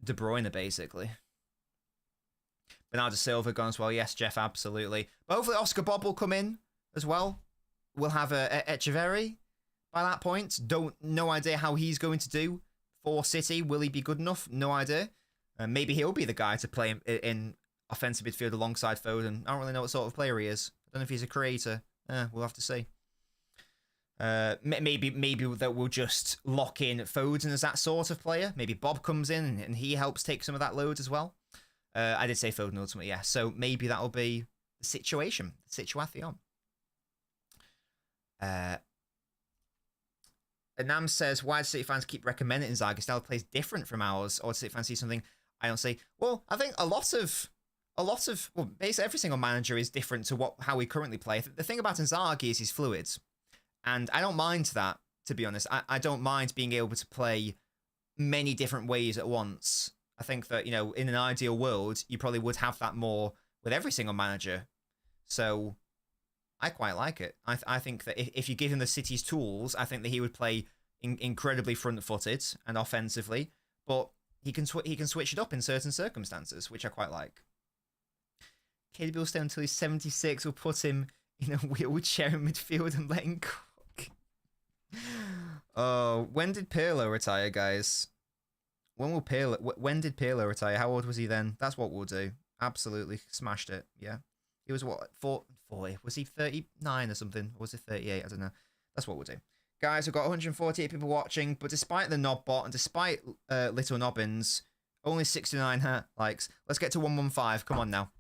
De Bruyne, basically. Bernardo Silva gone as well. Yes, Jeff, absolutely. But hopefully Oscar Bob will come in as well. We'll have Echeverri by that point. No idea how he's going to do for City. Will he be good enough? No idea. Maybe he'll be the guy to play in offensive midfield alongside Foden. I don't really know what sort of player he is. I don't know if he's a creator. We'll have to see. Maybe that we'll just lock in Foden as that sort of player. Maybe Bob comes in and he helps take some of that load as well. I did say Foden ultimately, yeah. So maybe that'll be the situation. The situation. Nam says, why do City fans keep recommending Inzaghi's style plays different from ours? Or do City fans see something I don't see? Well, I think a lot of basically every single manager is different to how we currently play. The thing about Inzaghi is he's fluid. And I don't mind that, to be honest. I don't mind being able to play many different ways at once. I think that, in an ideal world, you probably would have that more with every single manager. So I quite like it. I think that if you give him the City's tools, I think that he would play incredibly front-footed and offensively. But he can switch it up in certain circumstances, which I quite like. KDB will stay until he's 76. We'll put him in a wheelchair in midfield and let him cook. Oh, when did Pirlo retire, guys? When did Pirlo retire? How old was he then? That's what we'll do. Absolutely smashed it. Yeah. He was what? 40? Was he 39 or something? Or was he 38? I don't know. That's what we'll do. Guys, we've got 148 people watching, but despite the Nobbot and despite Little Nobbins, only 69 likes. Let's get to 115. Come on now.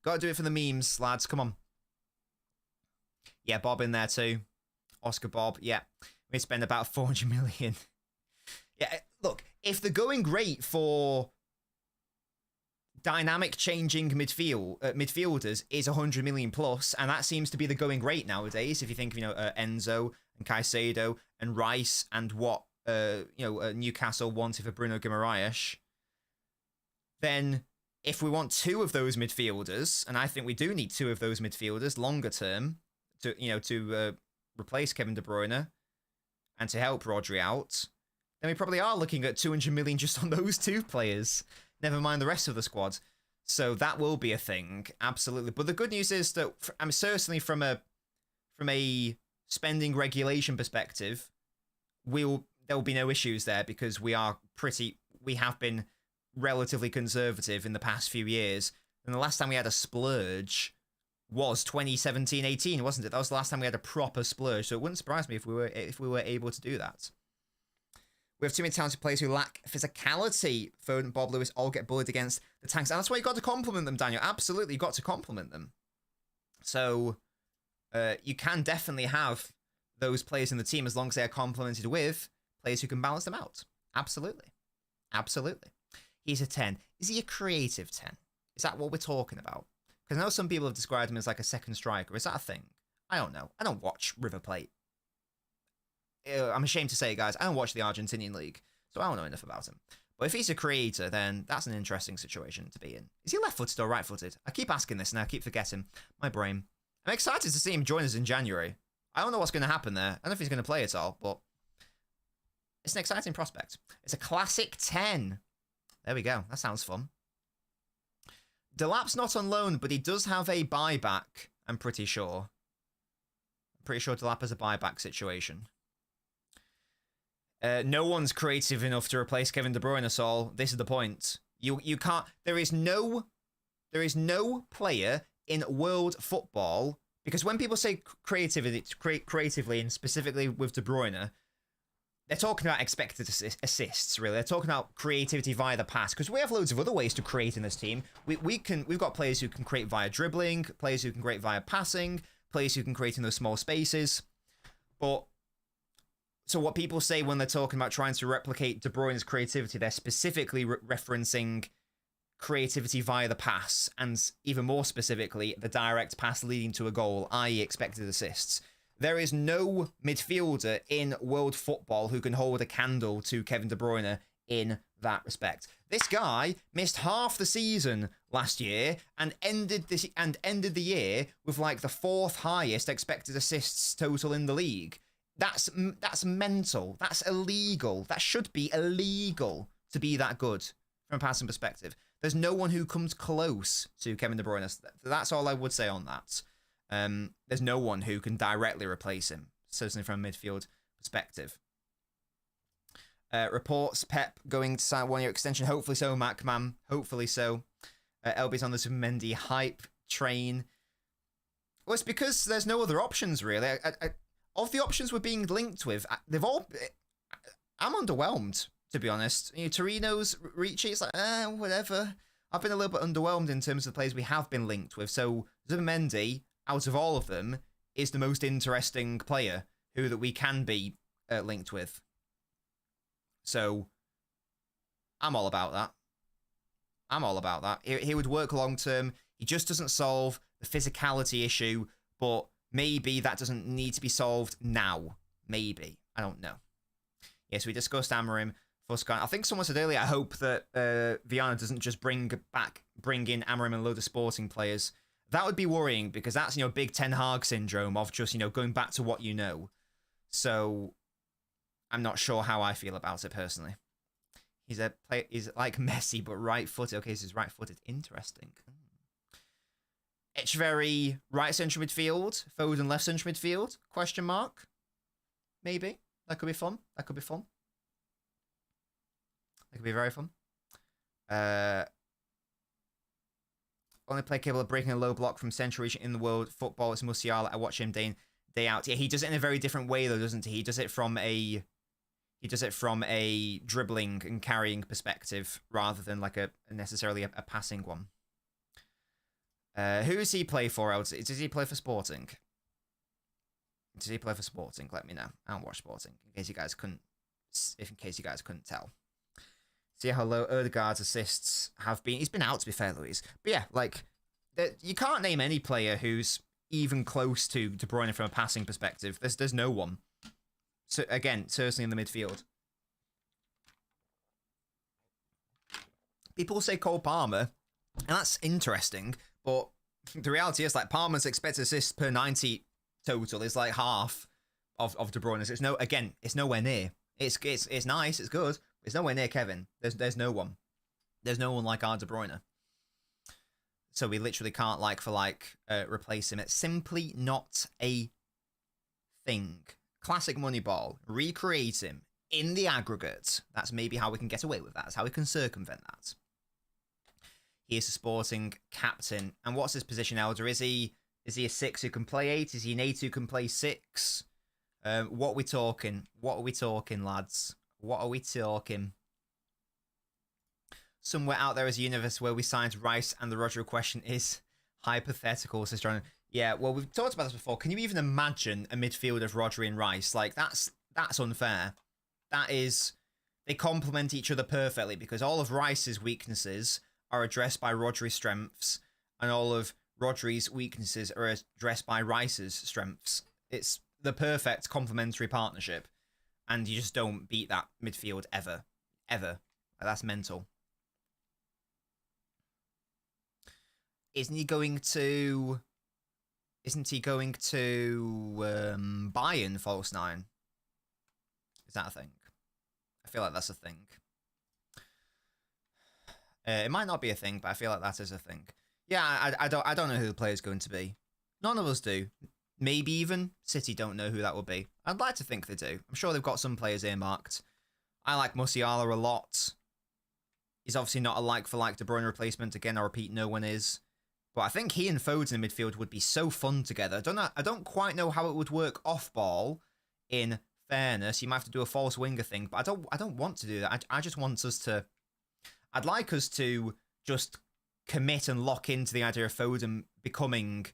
Gotta do it for the memes, lads. Come on. Yeah, Bob in there too. Oscar Bob. Yeah. We spend about 400 million. Yeah, look, if they're going great for dynamic changing midfielders is 100 million plus, and that seems to be the going rate nowadays. If you think of, Enzo and Caicedo and Rice and what, Newcastle wanted for Bruno Guimaraes, then if we want 2 of those midfielders, and I think we do need 2 of those midfielders longer term to replace Kevin De Bruyne and to help Rodri out, then we probably are looking at 200 million just on those 2 players. Never mind the rest of the squad. So that will be a thing, absolutely. But the good news is that I'm certainly from a spending regulation perspective, there will be no issues there because we have been relatively conservative in the past few years. And the last time we had a splurge was 2017-18, wasn't it? That was the last time we had a proper splurge. So it wouldn't surprise me if we were able to do that. We have too many talented players who lack physicality. Foden, Bob Lewis all get bullied against the tanks. And that's why you got to compliment them, Daniel. Absolutely, you got to compliment them. So you can definitely have those players in the team as long as they are complemented with players who can balance them out. Absolutely. Absolutely. He's a 10. Is he a creative 10? Is that what we're talking about? Because I know some people have described him as like a second striker. Is that a thing? I don't know. I don't watch River Plate. I'm ashamed to say, guys, I don't watch the Argentinian league, so I don't know enough about him. But if he's a creator, then that's an interesting situation to be in. Is he left-footed or right-footed? I keep asking this and I keep forgetting. My brain. I'm excited to see him join us in January. I don't know what's going to happen there. I don't know if he's going to play at all, but it's an exciting prospect. It's a classic 10. There we go. That sounds fun. Delap's not on loan, but he does have a buyback, I'm pretty sure. I'm pretty sure Delap has a buyback situation. No one's creative enough to replace Kevin De Bruyne, Saul. This is the point. You can't. There is no player in world football, because when people say creatively and specifically with De Bruyne, they're talking about expected assists. Really, they're talking about creativity via the pass. Because we have loads of other ways to create in this team. We've got players who can create via dribbling, players who can create via passing, players who can create in those small spaces, but. So what people say when they're talking about trying to replicate De Bruyne's creativity, they're specifically referencing creativity via the pass, and even more specifically, the direct pass leading to a goal, i.e. expected assists. There is no midfielder in world football who can hold a candle to Kevin De Bruyne in that respect. This guy missed half the season last year and ended the year with like the 4th highest expected assists total in the league. That's mental. That's illegal. That should be illegal to be that good from a passing perspective. There's no one who comes close to Kevin De Bruyne. That's all I would say on that. There's no one who can directly replace him, certainly from a midfield perspective. Reports Pep going to sign a 1-year extension. Hopefully so, MacMam. Hopefully so. LB's on the Mendy hype train. Well, it's because there's no other options, really. Of the options we're being linked with, I'm underwhelmed, to be honest. Torino's Ricci, it's like, whatever. I've been a little bit underwhelmed in terms of the players we have been linked with. So Zubimendi, out of all of them, is the most interesting player that we can be linked with. So I'm all about that. I'm all about that. He would work long term. He just doesn't solve the physicality issue, but maybe that doesn't need to be solved now. Maybe. I don't know. Yes, we discussed Amorim. I think someone said earlier, I hope that Viana doesn't just bring in Amorim and a load of sporting players. That would be worrying because that's, big Ten Hag syndrome of just, going back to what you know. So I'm not sure how I feel about it personally. He's like Messi, but right-footed. Okay, so he's right-footed. Interesting. Etcheverry, right central midfield. Foden, left central midfield? Question mark. Maybe. That could be fun. That could be fun. That could be very fun. Only player capable of breaking a low block from central region in the world football is Musiala. I watch him day in, day out. Yeah, he does it in a very different way though, doesn't he? He does it from a dribbling and carrying perspective rather than like necessarily a passing one. Who does he play for? Does he play for Sporting? Does he play for Sporting? Let me know. I don't watch Sporting. In case you guys couldn't tell. See how low Odegaard's assists have been. He's been out, to be fair, Louise. But yeah, you can't name any player who's even close to De Bruyne from a passing perspective. There's no one. So again, certainly in the midfield. People say Cole Palmer, and that's interesting. But the reality is, Palmer's expected assists per 90 total is like half of De Bruyne's. It's nowhere near. It's nice, it's good. It's nowhere near Kevin. There's no one. There's no one like our De Bruyne. So we literally can't like for like replace him. It's simply not a thing. Classic Moneyball. Recreate him in the aggregate. That's maybe how we can get away with that. That's how we can circumvent that. He is a sporting captain. And what's his position, Elder? Is he a 6 who can play 8? Is he an 8 who can play 6? What are we talking? What are we talking, lads? What are we talking? Somewhere out there is a universe where we signed Rice and the Roger question is hypothetical, says John. Yeah, well, we've talked about this before. Can you even imagine a midfield of Rodri and Rice? Like, that's unfair. That is... They complement each other perfectly because all of Rice's weaknesses are addressed by Rodri's strengths and all of Rodri's weaknesses are addressed by Rice's strengths. It's the perfect complementary partnership. And you just don't beat that midfield ever. Ever. That's mental. Isn't he going to Bayern false 9? Is that a thing? I feel like that's a thing. It might not be a thing, but I feel like that is a thing. Yeah, I don't know who the player's going to be. None of us do. Maybe even City don't know who that will be. I'd like to think they do. I'm sure they've got some players earmarked. I like Musiala a lot. He's obviously not a like-for-like De Bruyne replacement. Again, I repeat, no one is. But I think he and Foden in midfield would be so fun together. I don't quite know how it would work off-ball, in fairness. You might have to do a false winger thing, but I don't want to do that. I just want us to... I'd like us to just commit and lock into the idea of Foden becoming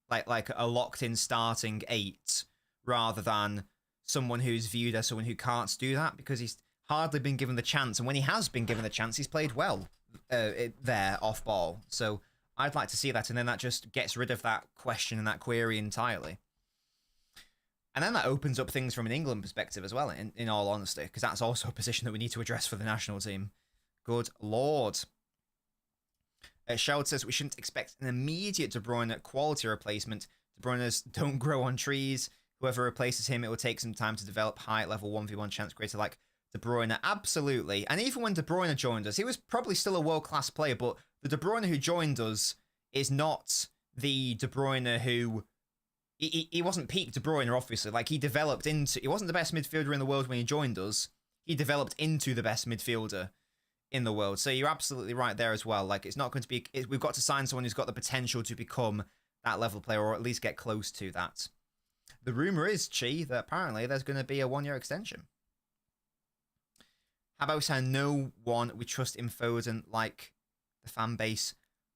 like a locked-in starting 8, rather than someone who's viewed as someone who can't do that, because he's hardly been given the chance. And when he has been given the chance, he's played well there off-ball. So... I'd like to see that, and then that just gets rid of that question and that query entirely. And then that opens up things from an England perspective as well, in all honesty, because that's also a position that we need to address for the national team. Good lord. Sherwood says we shouldn't expect an immediate De Bruyne quality replacement. De Bruyne's don't grow on trees. Whoever replaces him, it will take some time to develop high level 1v1 chance creator like De Bruyne. Absolutely. And even when De Bruyne joined us, he was probably still a world-class player, but the De Bruyne who joined us is not the De Bruyne who... He wasn't peak De Bruyne, obviously. Like, he developed into... He wasn't the best midfielder in the world when he joined us. He developed into the best midfielder in the world. So you're absolutely right there as well. Like, it's not going to be... We've got to sign someone who's got the potential to become that level player, or at least get close to that. The rumour is, Chi, that apparently there's going to be a 1-year extension. How about we sign no one we trust in Foden, like... the fan base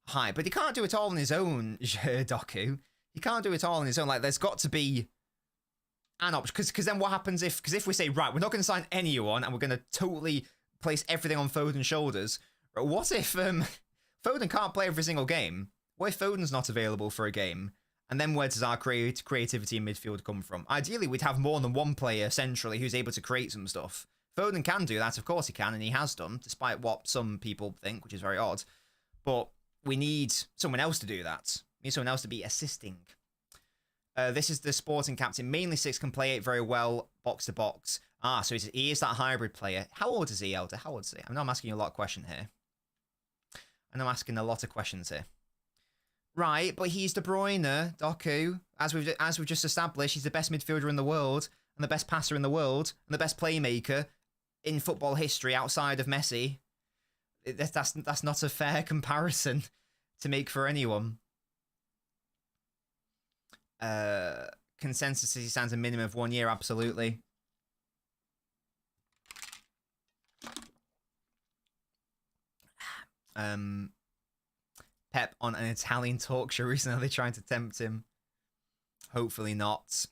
high, but he can't do it all on his own, Doku. He can't do it all on his own. Like, there's got to be an option, because then what happens if we say, right, we're not going to sign anyone and we're going to totally place everything on Foden's shoulders. What if Foden can't play every single game? What if Foden's not available for a game? And then where does our creativity in midfield come from? Ideally, we'd have more than one player centrally who's able to create some stuff. Foden can do that, of course he can, and he has done, despite what some people think, which is very odd. But we need someone else to do that. We need someone else to be assisting. This is the sporting captain. Mainly 6, can play 8 very well, box to box. Ah, so he is that hybrid player. How old is he, Elder? How old is he? I know I'm asking you a lot of questions here. I know I'm asking a lot of questions here. Right, but he's De Bruyne, Doku. As we've just established, he's the best midfielder in the world, and the best passer in the world, and the best playmaker in football history outside of Messi. That's not a fair comparison to make for anyone. Consensus he stands a minimum of 1 year, absolutely. Pep on an Italian talk show recently. Are they trying to tempt him? Hopefully not.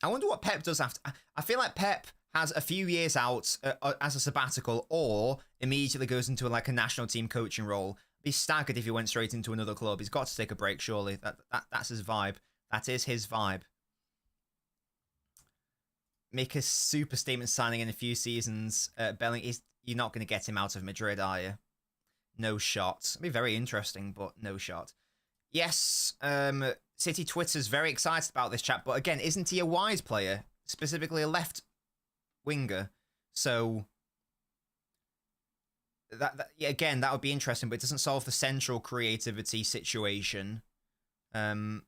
I wonder what Pep does after. I feel like Pep has a few years out as a sabbatical, or immediately goes into like a national team coaching role. Be staggered if he went straight into another club. He's got to take a break, surely. That's his vibe. That is his vibe. Make a super statement signing in a few seasons. You're not going to get him out of Madrid, are you? No shot. It'd be very interesting, but no shot. Yes, City Twitter's very excited about this chat, but again, isn't he a wide player? Specifically a left winger. So Yeah, again, that would be interesting, but it doesn't solve the central creativity situation. And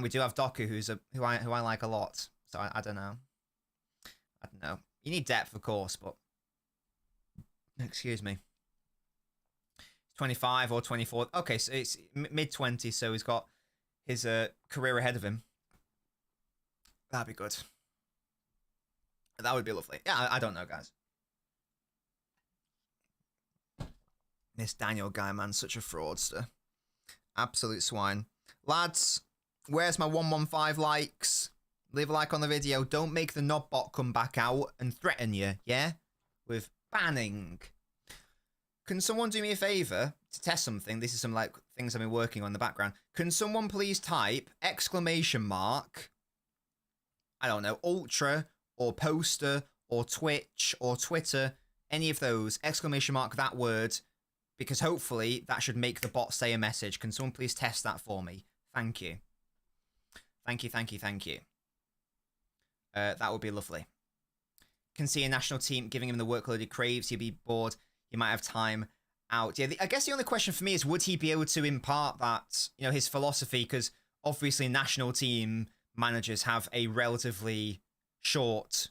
we do have Doku, who I like a lot. So I don't know. I don't know. You need depth, of course, but excuse me. 25 or 24. Okay, so it's mid-20s, so he's got his career ahead of him. That'd be good. That would be lovely. Yeah, I don't know, guys. This Daniel guy, man, such a fraudster. Absolute swine. Lads, where's my 115 likes? Leave a like on the video. Don't make the Nobbot come back out and threaten you, yeah? With banning. Can someone do me a favour to test something? This is some like things I've been working on in the background. Can someone please type exclamation mark, I don't know, Ultra or Poster or Twitch or Twitter, any of those, exclamation mark that word, because hopefully that should make the bot say a message. Can someone please test that for me? Thank you. Thank you, thank you, thank you. That would be lovely. Can see a national team giving him the workload he craves. He'll be bored. He might have time out. Yeah, I guess the only question for me is, would he be able to impart that, you know, his philosophy? Because obviously national team managers have a relatively short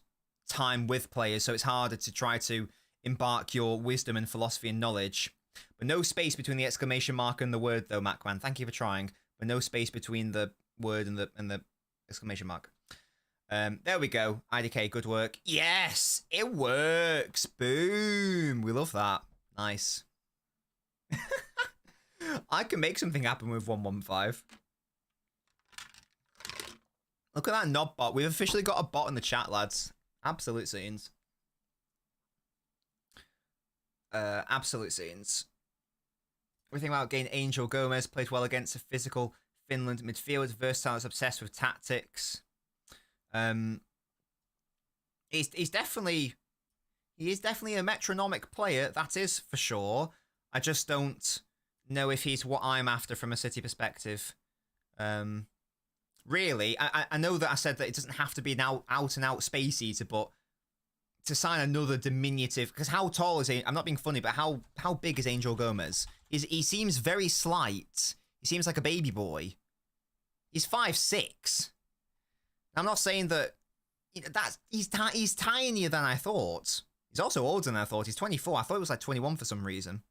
time with players, so it's harder to try to embark your wisdom and philosophy and knowledge. But no space between the exclamation mark and the word, though, Macman. Thank you for trying. But no space between the word and the exclamation mark. There we go. IDK, good work. Yes, it works. Boom. We love that. Nice. I can make something happen with 115. Look at that Nobbot. We've officially got a bot in the chat, lads. Absolute scenes. Absolute scenes. Everything about getting Angel Gomez plays well against a physical Finland midfield. Versatile, is obsessed with tactics. He is definitely a metronomic player, that is for sure. I just don't know if he's what I'm after from a City perspective. Really, I know that I said that it doesn't have to be an out and out space eater, but to sign another diminutive, because how tall is he? I'm not being funny, but how big is Angel Gomez? He seems very slight. He seems like a baby boy. He's 5'6". I'm not saying that, you know, he's tinier than I thought. He's also older than I thought. He's 24. I thought it was like 21 for some reason.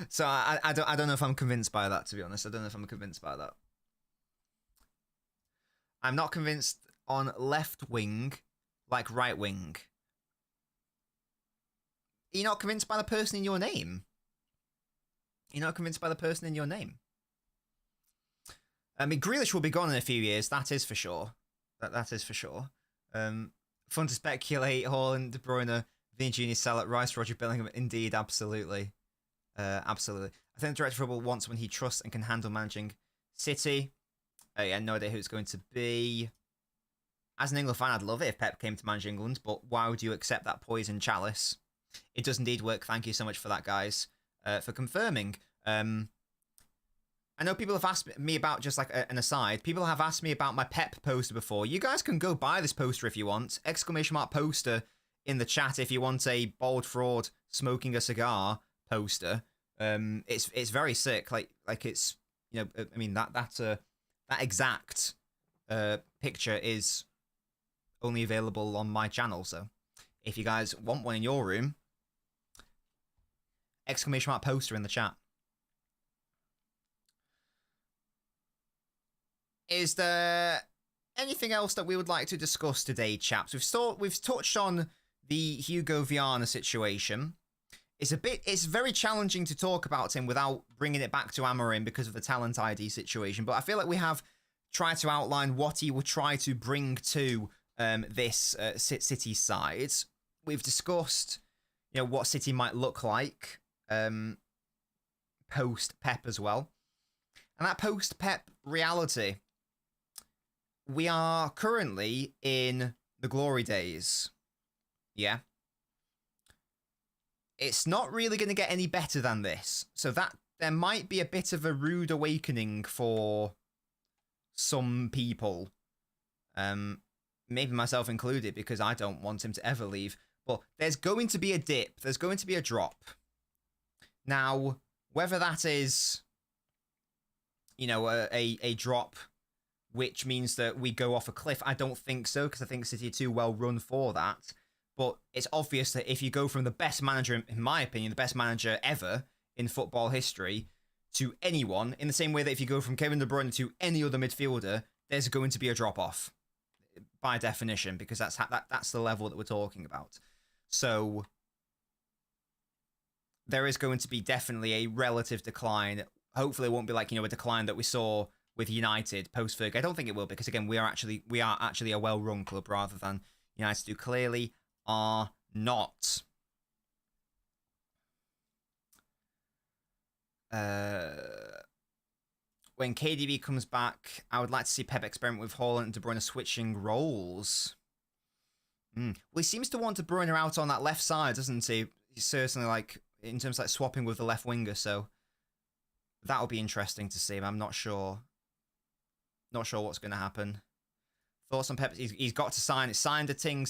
So I don't know if I'm convinced by that, to be honest. I don't know if I'm convinced by that. I'm not convinced on left wing like right wing. You're not convinced by the person in your name. You're not convinced by the person in your name. I mean, Grealish will be gone in a few years. That is for sure. That is for sure. Fun to speculate. Haaland, De Bruyne, Vini Jr., Salah, Rice, Roger Bellingham. Indeed, absolutely. Absolutely. I think the director of football wants when he trusts and can handle managing City. Yeah, no idea who it's going to be. As an England fan, I'd love it if Pep came to manage England, but why would you accept that poison chalice? It does indeed work. Thank you so much for that, guys, for confirming. I know people have asked me about, just like an aside, people have asked me about my Pep poster before. You guys can go buy this poster if you want. Exclamation mark poster in the chat if you want a bald fraud smoking a cigar poster. It's very sick. Like it's, you know, I mean that exact picture is only available on my channel. So if you guys want one in your room, exclamation mark poster in the chat. Is there anything else that we would like to discuss today, chaps? We've touched on the Hugo Viana situation. It's very challenging to talk about him without bringing it back to Amorim because of the talent ID situation. But I feel like we have tried to outline what he will try to bring to this City side. We've discussed, you know, what City might look like post-Pep as well. And that post-Pep reality, we are currently in the glory days. Yeah. It's not really going to get any better than this. So that there might be a bit of a rude awakening for some people. Maybe myself included, because I don't want him to ever leave. But there's going to be a dip. There's going to be a drop. Now, whether that is, you know, a drop which means that we go off a cliff, I don't think so, because I think City are too well run for that. But it's obvious that if you go from the best manager, in my opinion, the best manager ever in football history, to anyone, in the same way that if you go from Kevin De Bruyne to any other midfielder, there's going to be a drop-off, by definition, because that's the level that we're talking about. So there is going to be definitely a relative decline. Hopefully it won't be like, you know, a decline that we saw with United post-Ferg. I don't think it will, because again, we are actually a well-run club rather than United do. Clearly are not. When KDB comes back, I would like to see Pep experiment with Haaland and De Bruyne switching roles. Well, he seems to want De Bruyne out on that left side, doesn't he? He's certainly, like, in terms of like swapping with the left winger, so that'll be interesting to see. I'm not sure. Not sure what's going to happen. Thoughts on Pep? He's got to sign it. Signed a ting.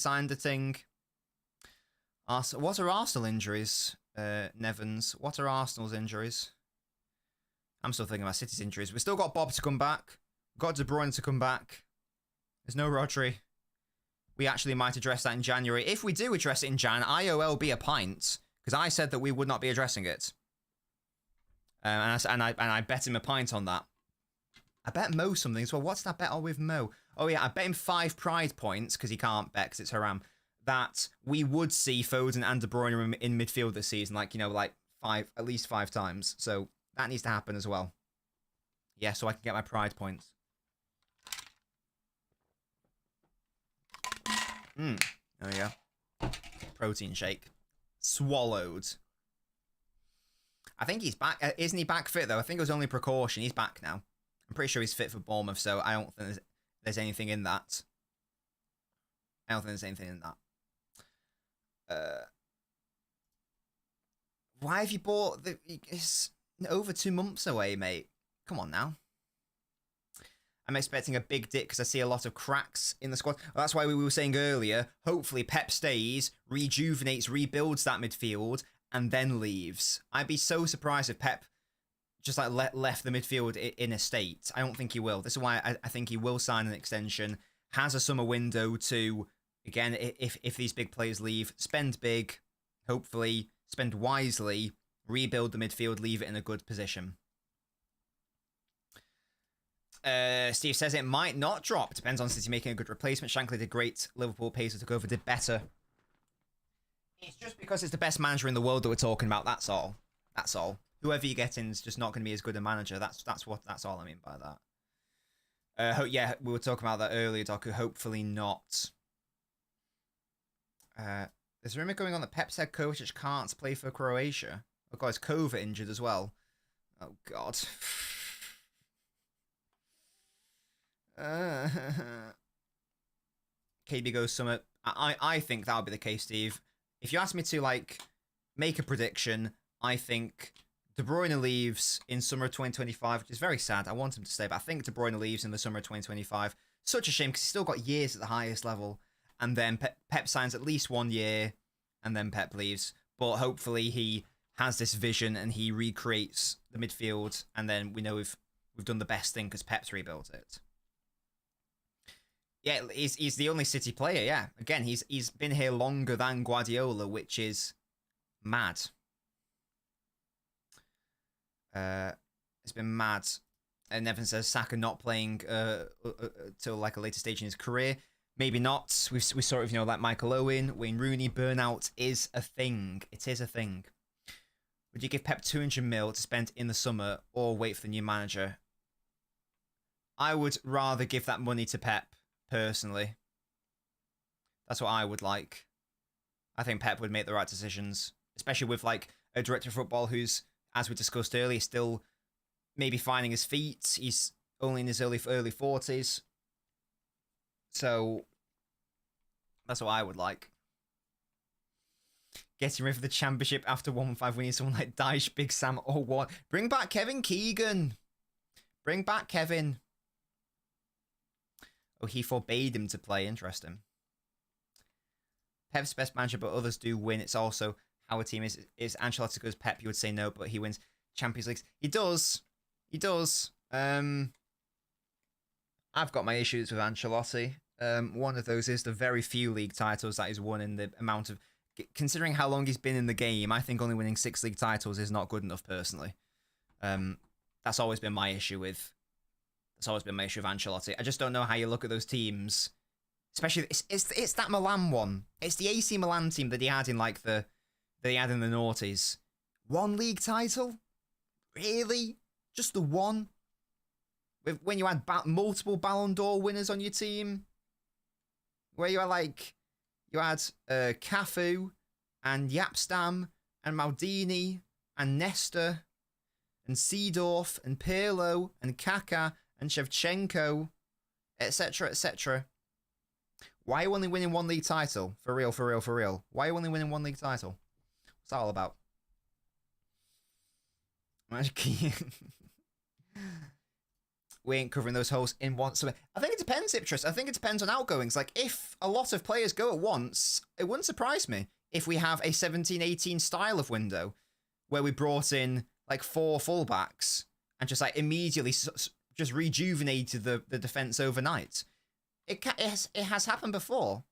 What are Arsenal injuries, Nevins? What are Arsenal's injuries? I'm still thinking about City's injuries. We've still got Bob to come back. We've got De Bruyne to come back. There's no Rodri. We actually might address that in January. If we do address it in Jan, IOLB a pint, because I said that we would not be addressing it. And I bet him a pint on that. I bet Mo something as well. What's that bet on with Mo? Oh, yeah, I bet him 5 pride points, because he can't bet, because it's Haram, that we would see Foden and De Bruyne in midfield this season, like, you know, like at least 5 times. So that needs to happen as well. Yeah, so I can get my pride points. There we go. Protein shake. Swallowed. I think he's back. Isn't he back fit, though? I think it was only precaution. He's back now. I'm pretty sure he's fit for Bournemouth, so I don't think there's anything in that. I don't think there's anything in that. Why have you bought the... It's over 2 months away, mate. Come on now. I'm expecting a big dip because I see a lot of cracks in the squad. Well, that's why we were saying earlier, hopefully Pep stays, rejuvenates, rebuilds that midfield, and then leaves. I'd be so surprised if Pep just like left the midfield in a state. I don't think he will. This is why I think he will sign an extension, has a summer window to, again, if these big players leave, spend big, hopefully, spend wisely, rebuild the midfield, leave it in a good position. Steve says it might not drop. Depends on City making a good replacement. Shankly did great. Liverpool, Paisley took over, did better. It's just because it's the best manager in the world that we're talking about. That's all. That's all. Whoever you get in is just not going to be as good a manager. That's all I mean by that. Yeah, we were talking about that earlier, Doku. Hopefully not. There's a rumor going on that Pep said Kovacic can't play for Croatia. Oh god, is Kova injured as well? Oh god. KB goes Summit. I think that would be the case, Steve. If you ask me to like make a prediction, I think De Bruyne leaves in summer of 2025, which is very sad. I want him to stay, but I think De Bruyne leaves in the summer of 2025. Such a shame because he's still got years at the highest level. And then Pep signs at least 1 year, and then Pep leaves. But hopefully he has this vision and he recreates the midfield, and then we know we've done the best thing because Pep's rebuilt it. Yeah, he's the only City player, yeah. Again, he's been here longer than Guardiola, which is mad. It's been mad. And Nevin says Saka not playing till like a later stage in his career. Maybe not. We sort of, you know, like Michael Owen, Wayne Rooney, burnout is a thing. It is a thing. Would you give Pep 200 mil to spend in the summer or wait for the new manager? I would rather give that money to Pep, personally. That's what I would like. I think Pep would make the right decisions, especially with like a director of football who's, as we discussed earlier, still maybe finding his feet. He's only in his early 40s. So that's what I would like. Getting rid of the championship after 1-5, we need someone like Dyche, Big Sam, or what? Bring back Kevin Keegan. Bring back Kevin. Oh, he forbade him to play. Interesting. Pep's best manager, but others do win. It's also how a team is. Is Ancelotti good as Pep? You would say no, but he wins Champions Leagues. He does. He does. I've got my issues with Ancelotti. One of those is the very few league titles that he's won in the amount of... Considering how long he's been in the game, I think only winning 6 league titles is not good enough, personally. That's always been my issue with... That's always been my issue with Ancelotti. I just don't know how you look at those teams. Especially, it's that Milan one. It's the AC Milan team that he had in, like, that he had in the noughties. 1 league title? Really? Just the one? When you had multiple Ballon d'Or winners on your team? Where you had, like... You had Cafu and Yapstam and Maldini and Nesta and Seedorf and Pirlo and Kaká and Shevchenko, etc., etc. Why are you only winning 1 league title? For real, for real, for real. Why are you only winning 1 league title? What's that all about? We ain't covering those holes in once. I think it depends, Iptris. I think it depends on outgoings. Like, if a lot of players go at once, it wouldn't surprise me if we have a 17-18 style of window where we brought in, like, 4 fullbacks and just, like, immediately just rejuvenated the defense overnight. It has happened before.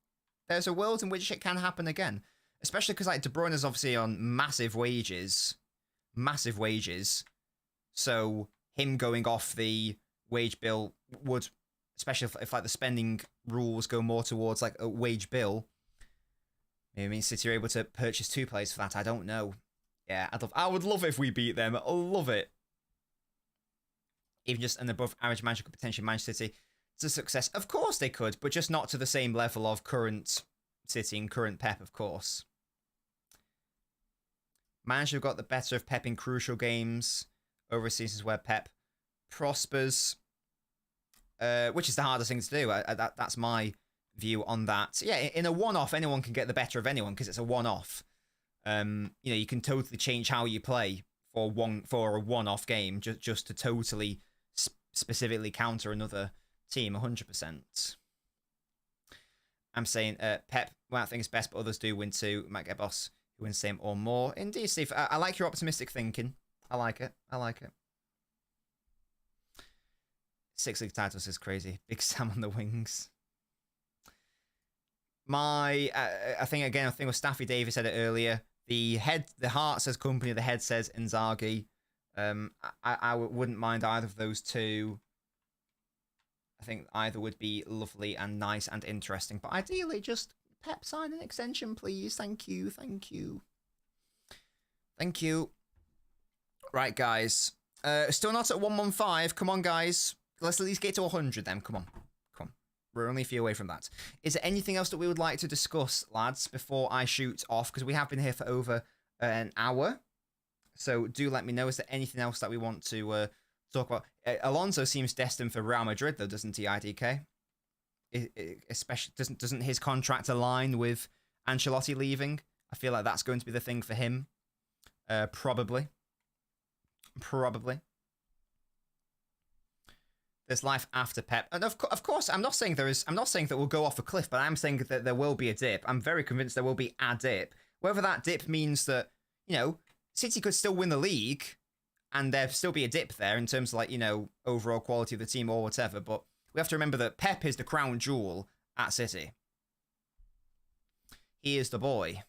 There's a world in which it can happen again. Especially because, like, De Bruyne is obviously on massive wages. Massive wages. So, him going off the wage bill would, especially if like the spending rules go more towards like a wage bill, maybe it means City are able to purchase 2 players for that. I don't know. Yeah, I would love it if we beat them. I love it. Even just an above average manager could potentially manage City to success. Of course they could, but just not to the same level of current City and current Pep, of course. Manager got the better of Pep in crucial games over seasons where Pep prospers, which is the hardest thing to do. That's my view on that. Yeah, in a one-off, anyone can get the better of anyone because it's a one-off. You can totally change how you play for a one-off game just to totally specifically counter another team. 100%. I'm saying Pep, well, I think it's best, but others do win too. Might get a boss who wins same or more. Indeed, Steve. I like your optimistic thinking. I like it. 6 league titles is crazy. Big Sam on the wings. I think with Staffy Davis said it earlier. The heart says company, the head says Inzaghi. I wouldn't mind either of those two. I think either would be lovely and nice and interesting. But ideally, just Pep sign an extension, please. Thank you. Right, guys. Still not at 115. Come on, guys. Let's at least get to 100 then. Come on. We're only a few away from that. Is there anything else that we would like to discuss, lads, before I shoot off? Because we have been here for over an hour. So do let me know. Is there anything else that we want to talk about? Alonso seems destined for Real Madrid, though, doesn't he, IDK? Especially, doesn't his contract align with Ancelotti leaving? I feel like that's going to be the thing for him. Probably. There's life after Pep, and of course, I'm not saying that we'll go off a cliff, but I'm saying that there will be a dip. I'm very convinced there will be a dip. Whether that dip means that City could still win the league, and there still be a dip there in terms of overall quality of the team or whatever. But we have to remember that Pep is the crown jewel at City. He is the boy.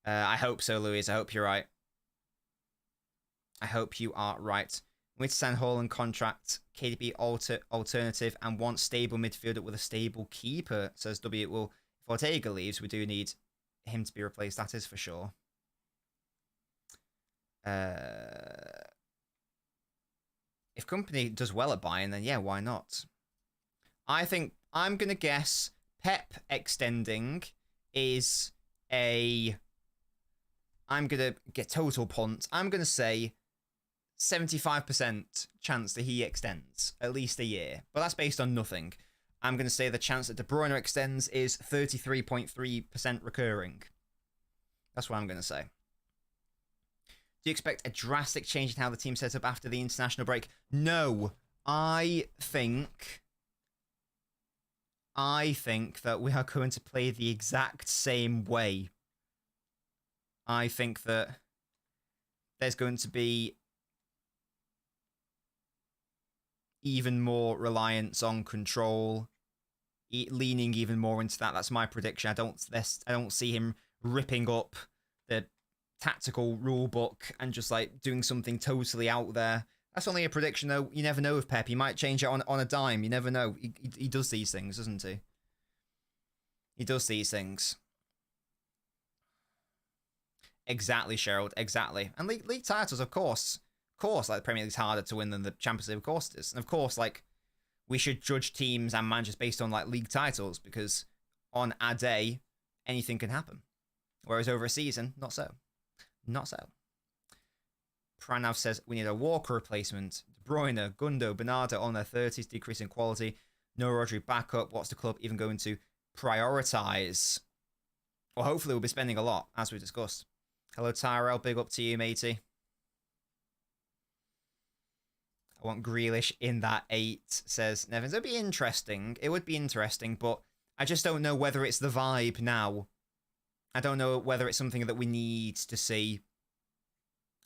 I hope so, Louise. I hope you're right. I hope you are right. We need to sign Haaland contract, KDB alternative, and want stable midfielder with a stable keeper, says W. Well, if Ortega leaves, we do need him to be replaced. That is for sure. If company does well at Bayern, then yeah, why not? I think I'm going to guess Pep extending is I'm going to get total punt. I'm going to say 75% chance that he extends at least a year, but that's based on nothing. I'm going to say the chance that De Bruyne extends is 33.3% recurring. That's what I'm going to say. Do you expect a drastic change in how the team sets up after the international break? No. I think I think that we are going to play the exact same way. I think that there's going to be even more reliance on control, leaning even more into that. That's my prediction. I don't see him ripping up the tactical rule book and just like doing something totally out there. That's only a prediction, though. You never know with Pep. He might change it on a dime. You never know. He does these things, doesn't he? He does these things. Exactly, Sherald. Exactly. And league titles, of course. Of course, like the Premier League's harder to win than the Champions League, of course it is. And of course, like, we should judge teams and managers based on like league titles, because on a day, anything can happen. Whereas over a season, not so. Not so. Pranav says we need a Walker replacement. De Bruyne, Gundo, Bernardo on their 30s, decreasing quality. No Rodri backup. What's the club even going to prioritise? Well, hopefully we'll be spending a lot, as we discussed. Hello, Tyrell. Big up to you, matey. I want Grealish in that 8, says Nevins. It'd be interesting. It would be interesting, but I just don't know whether it's the vibe now. I don't know whether it's something that we need to see.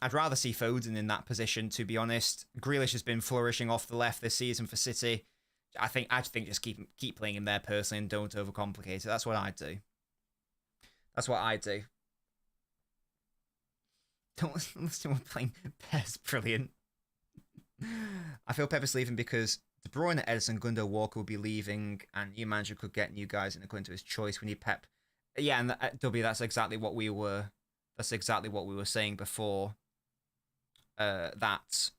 I'd rather see Foden in that position, to be honest. Grealish has been flourishing off the left this season for City. I think just keep playing him there personally and don't overcomplicate it. That's what I'd do. That's what I'd do. Don't listen to playing Pep's brilliant. I feel Pep is leaving because De Bruyne, Edison, Gundo, Walker will be leaving, and new manager could get new guys in according to his choice. We need Pep. Yeah, and W, that's exactly what we were. That's exactly what we were saying before. That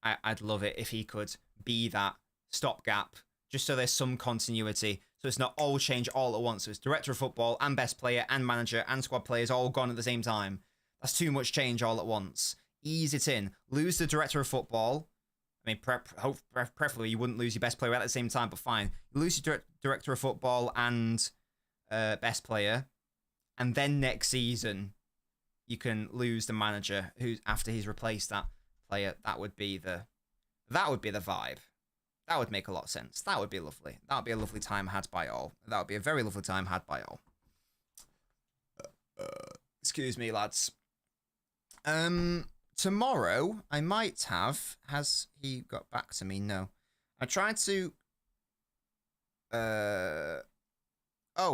I'd love it if he could be that stopgap, just so there's some continuity. So it's not all change all at once. So it's director of football and best player and manager and squad players all gone at the same time. That's too much change all at once. Ease it in. Lose the director of football. I mean, preferably you wouldn't lose your best player at the same time, but fine. Lose your director of football and best player, and then next season you can lose the manager who after he's replaced that player. That would be the vibe. That would make a lot of sense. That would be lovely. That would be a lovely time had by all. That would be a very lovely time had by all. Excuse me, lads. Tomorrow I might have. Has he got back to me? No. I tried to. Oh,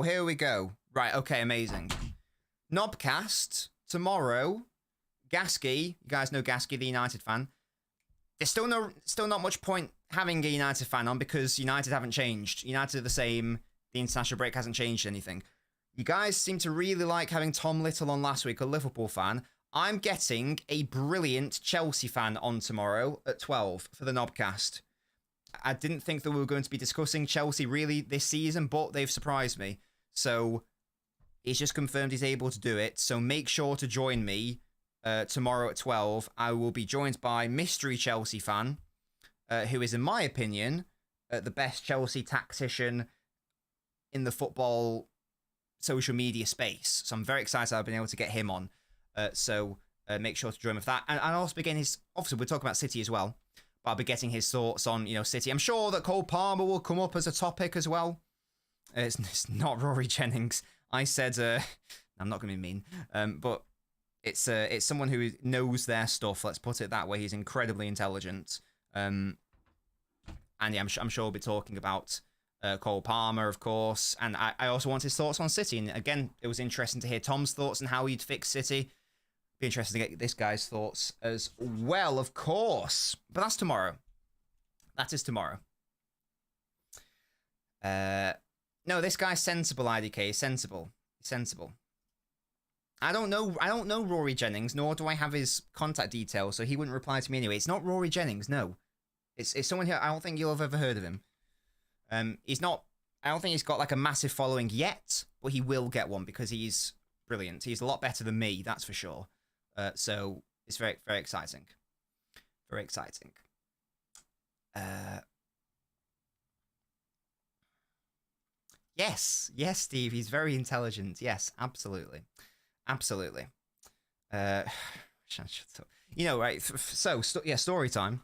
here we go. Right. Okay. Amazing. Knobcast tomorrow. Gasky. You guys know Gasky, the United fan. There's still not much point having a United fan on because United haven't changed. United are the same. The international break hasn't changed anything. You guys seem to really like having Tom Little on last week, a Liverpool fan. I'm getting a brilliant Chelsea fan on tomorrow at 12 for the Knobcast. I didn't think that we were going to be discussing Chelsea really this season, but they've surprised me. So he's just confirmed he's able to do it. So make sure to join me tomorrow at 12. I will be joined by mystery Chelsea fan, who is, in my opinion, the best Chelsea tactician in the football social media space. So I'm very excited I've been able to get him on. So make sure to join him for that. And I'll also begin his... Obviously, we're talking about City as well. But I'll be getting his thoughts on, City. I'm sure that Cole Palmer will come up as a topic as well. It's not Rory Jennings. I said... I'm not going to be mean. But it's someone who knows their stuff. Let's put it that way. He's incredibly intelligent. And yeah, I'm sure we'll be talking about Cole Palmer, of course. And I also want his thoughts on City. And again, it was interesting to hear Tom's thoughts on how he'd fix City. Be interesting to get this guy's thoughts as well, of course. But that's tomorrow. That is tomorrow. No, this guy's sensible, IDK. He's sensible. He's sensible. I don't know Rory Jennings, nor do I have his contact details, so he wouldn't reply to me anyway. It's not Rory Jennings, no. It's someone here. I don't think you'll have ever heard of him. He's not. I don't think he's got like a massive following yet, but he will get one because he's brilliant. He's a lot better than me, that's for sure. So it's very, very exciting. Very exciting. Yes, Steve. He's very intelligent. Yes, absolutely, absolutely. Right. So, story time.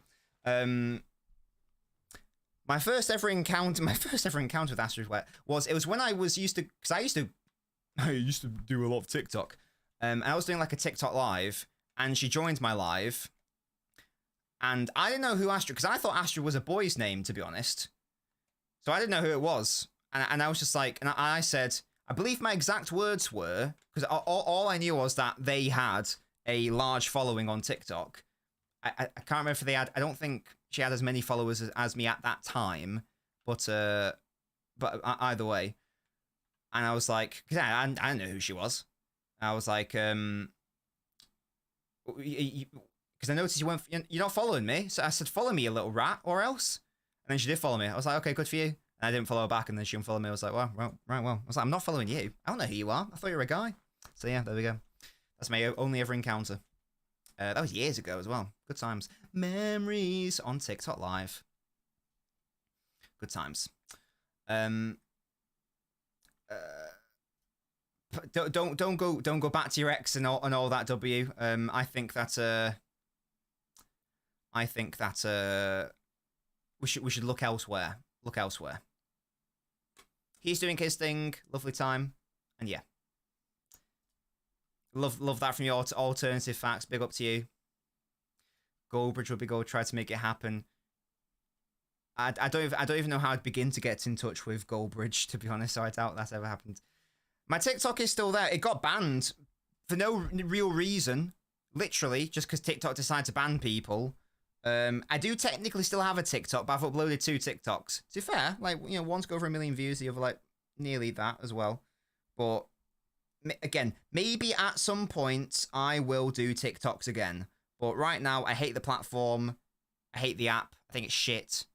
My first ever encounter with Astrid was when I used to do a lot of TikTok. And I was doing like a TikTok live, and she joined my live. And I didn't know who Astrid, because I thought Astrid was a boy's name, to be honest. So I didn't know who it was. And I was just like, and I said, I believe my exact words were, because all I knew was that they had a large following on TikTok. I can't remember if they had, I don't think she had as many followers as me at that time, but either way. And I was like, because I didn't know who she was. I was like, because I noticed you're not following me. So I said, follow me, you little rat, or else. And then she did follow me. I was like, okay, good for you. And I didn't follow her back, and then she unfollowed me. I was like, well. I was like, I'm not following you. I don't know who you are. I thought you were a guy. So yeah, there we go. That's my only ever encounter. That was years ago as well. Good times. Memories on TikTok Live. Good times. Don't go back to your ex and all that. W. I think that we should look elsewhere. Look elsewhere. He's doing his thing. Lovely time, and yeah. Love that from your alternative facts. Big up to you. Goldbridge would be good. Try to make it happen. I don't even know how I'd begin to get in touch with Goldbridge, to be honest. So I doubt that's ever happened. My TikTok is still there. It got banned for no real reason, literally just because TikTok decided to ban people. I do technically still have a TikTok, but I've uploaded 2 TikToks. To be fair, like, you know, one's got over 1 million views, the other like nearly that as well. But again, maybe at some point I will do TikToks again. But right now, I hate the platform. I hate the app. I think it's shit.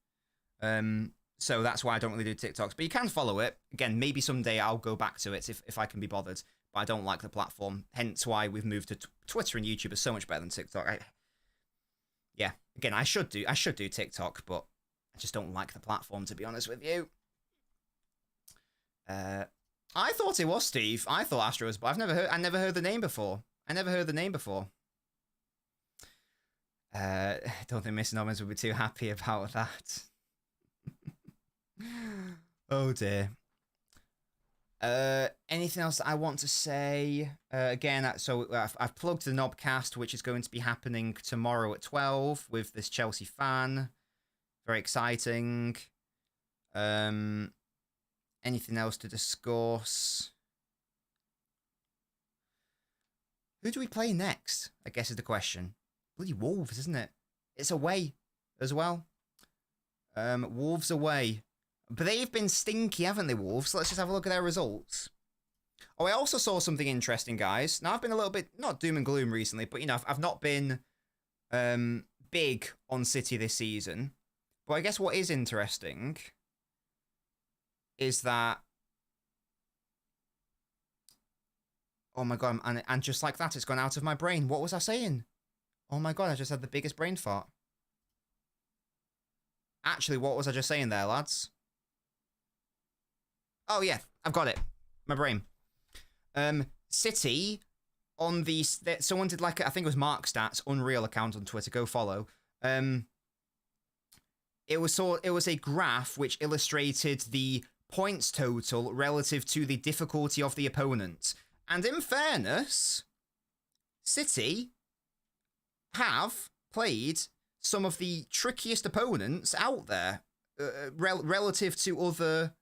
So that's why I don't really do TikToks. But you can follow it. Again, maybe someday I'll go back to it if I can be bothered. But I don't like the platform. Hence why we've moved to Twitter and YouTube are so much better than TikTok. Yeah. Again, I should do TikTok, but I just don't like the platform, to be honest with you. I thought it was Steve. I thought Astro was, but I never heard the name before. Don't think Mr. Nobbins would be too happy about that. Oh dear. Anything else that I want to say? Again, so I've plugged the Knobcast, which is going to be happening tomorrow at 12 with this Chelsea fan. Very exciting. Anything else to discuss? Who do we play next? I guess is the question. Bloody Wolves, isn't it? It's away as well. Wolves away. But they've been stinky, haven't they, Wolves? So let's just have a look at their results. Oh, I also saw something interesting, guys. Now, I've been a little bit, not doom and gloom recently, but, you know, I've not been big on City this season. But I guess what is interesting is that... Oh, my God. And just like that, it's gone out of my brain. What was I saying? Oh, my God. I just had the biggest brain fart. Actually, what was I just saying there, lads? Oh, yeah, I've got it. My brain. City, on the... Someone did like, I think it was Mark Stats, Unreal account on Twitter. Go follow. It was a graph which illustrated the points total relative to the difficulty of the opponent. And in fairness, City have played some of the trickiest opponents out there relative to other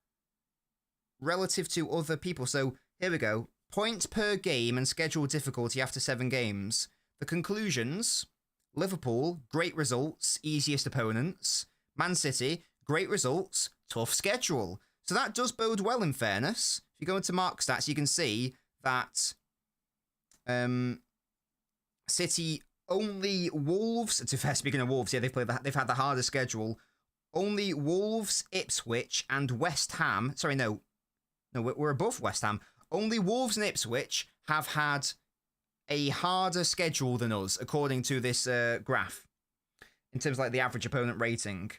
people. So here we go. Points per game and schedule difficulty after 7 games. The conclusions: Liverpool, great results, easiest opponents. Man City, great results, tough schedule. So that does bode well, in fairness. If you go into Mark Stats, you can see that City, only Wolves, to be fair, speaking of Wolves, yeah, they've had the hardest schedule. Only Wolves, Ipswich, and West Ham. Sorry, no, we're above West Ham. Only Wolves and Ipswich have had a harder schedule than us, according to this graph, in terms of like the average opponent rating.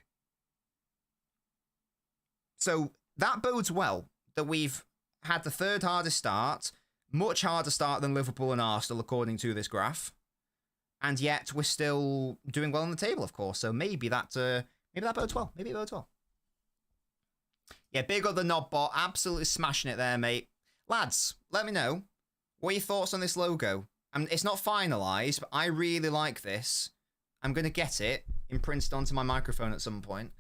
So that bodes well that we've had the 3rd hardest start, much harder start than Liverpool and Arsenal, according to this graph, and yet we're still doing well on the table, of course. So maybe that bodes well. Maybe it bodes well. Yeah, big up the Knobbot. Absolutely smashing it there, mate. Lads, let me know. What are your thoughts on this logo? It's not finalised, but I really like this. I'm going to get it imprinted onto my microphone at some point.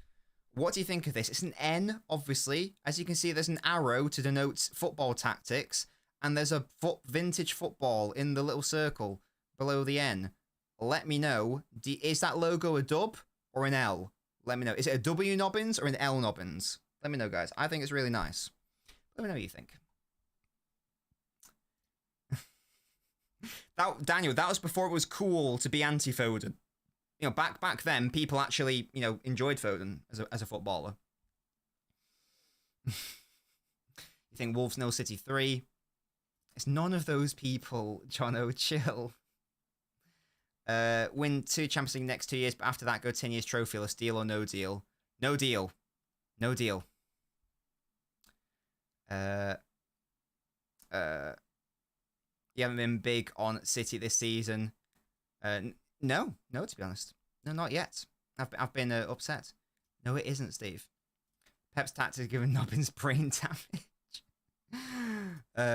What do you think of this? It's an N, obviously. As you can see, there's an arrow to denote football tactics. And there's a vintage football in the little circle below the N. Let me know. Is that logo a dub or an L? Let me know. Is it a W Nobbins or an L Nobbins? Let me know, guys. I think it's really nice. Let me know what you think. Daniel, that was before it was cool to be anti-Foden. You know, back then, people actually, you know, enjoyed Foden as a footballer. You think Wolves nil City 3? It's none of those people, Jono. Chill. Win 2 Champions League next 2 years, but after that, go 10 years trophyless. Deal or no deal? No deal. No deal. You haven't been big on City this season. No, to be honest. No, not yet. I've been upset. No, it isn't, Steve. Pep's tactics giving Nobbins brain damage.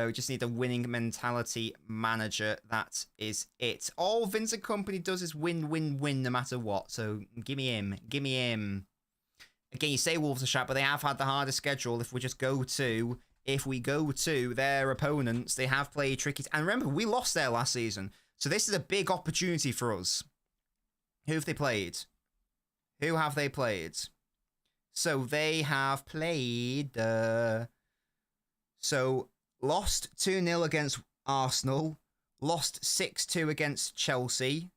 We just need a winning mentality manager. That is it. All Vincent Company does is win, win, win no matter what. So give me him. Give me him. Again, you say Wolves are sharp, but they have had the hardest schedule. If we go to their opponents, they have played tricky. And remember, we lost there last season. So this is a big opportunity for us. Who have they played? Who have they played? So they have played... So lost 2-0 against Arsenal. Lost 6-2 against Chelsea.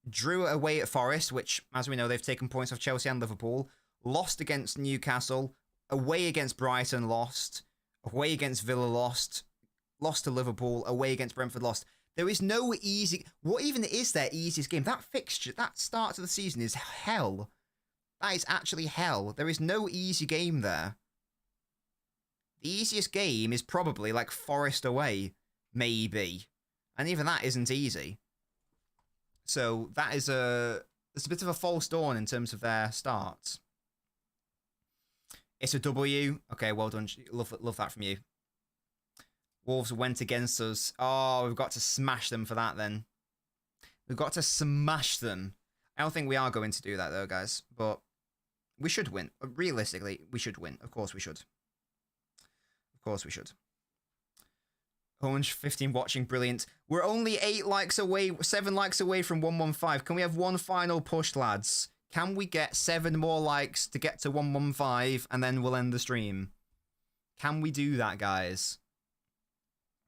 Drew away at Forest, which, as we know, they've taken points off Chelsea and Liverpool. Lost against Newcastle. Away against Brighton, lost. Away against Villa, lost. Lost to Liverpool. Away against Brentford, lost. There is no easy... What even is their easiest game? That fixture, that start to the season is hell. That is actually hell. There is no easy game there. The easiest game is probably like Forest away, maybe. And even that isn't easy. So that is it's a bit of a false dawn in terms of their start. It's a W. Okay, well done. Love that from you. Wolves went against us. Oh, we've got to smash them for that then. We've got to smash them. I don't think we are going to do that though, guys. But we should win. Realistically, we should win. Of course we should. Of course we should. 115 watching, brilliant. We're only 7 likes away from 115. Can we have one final push, lads? Can we get 7 more likes to get to 115 and then we'll end the stream? Can we do that, guys?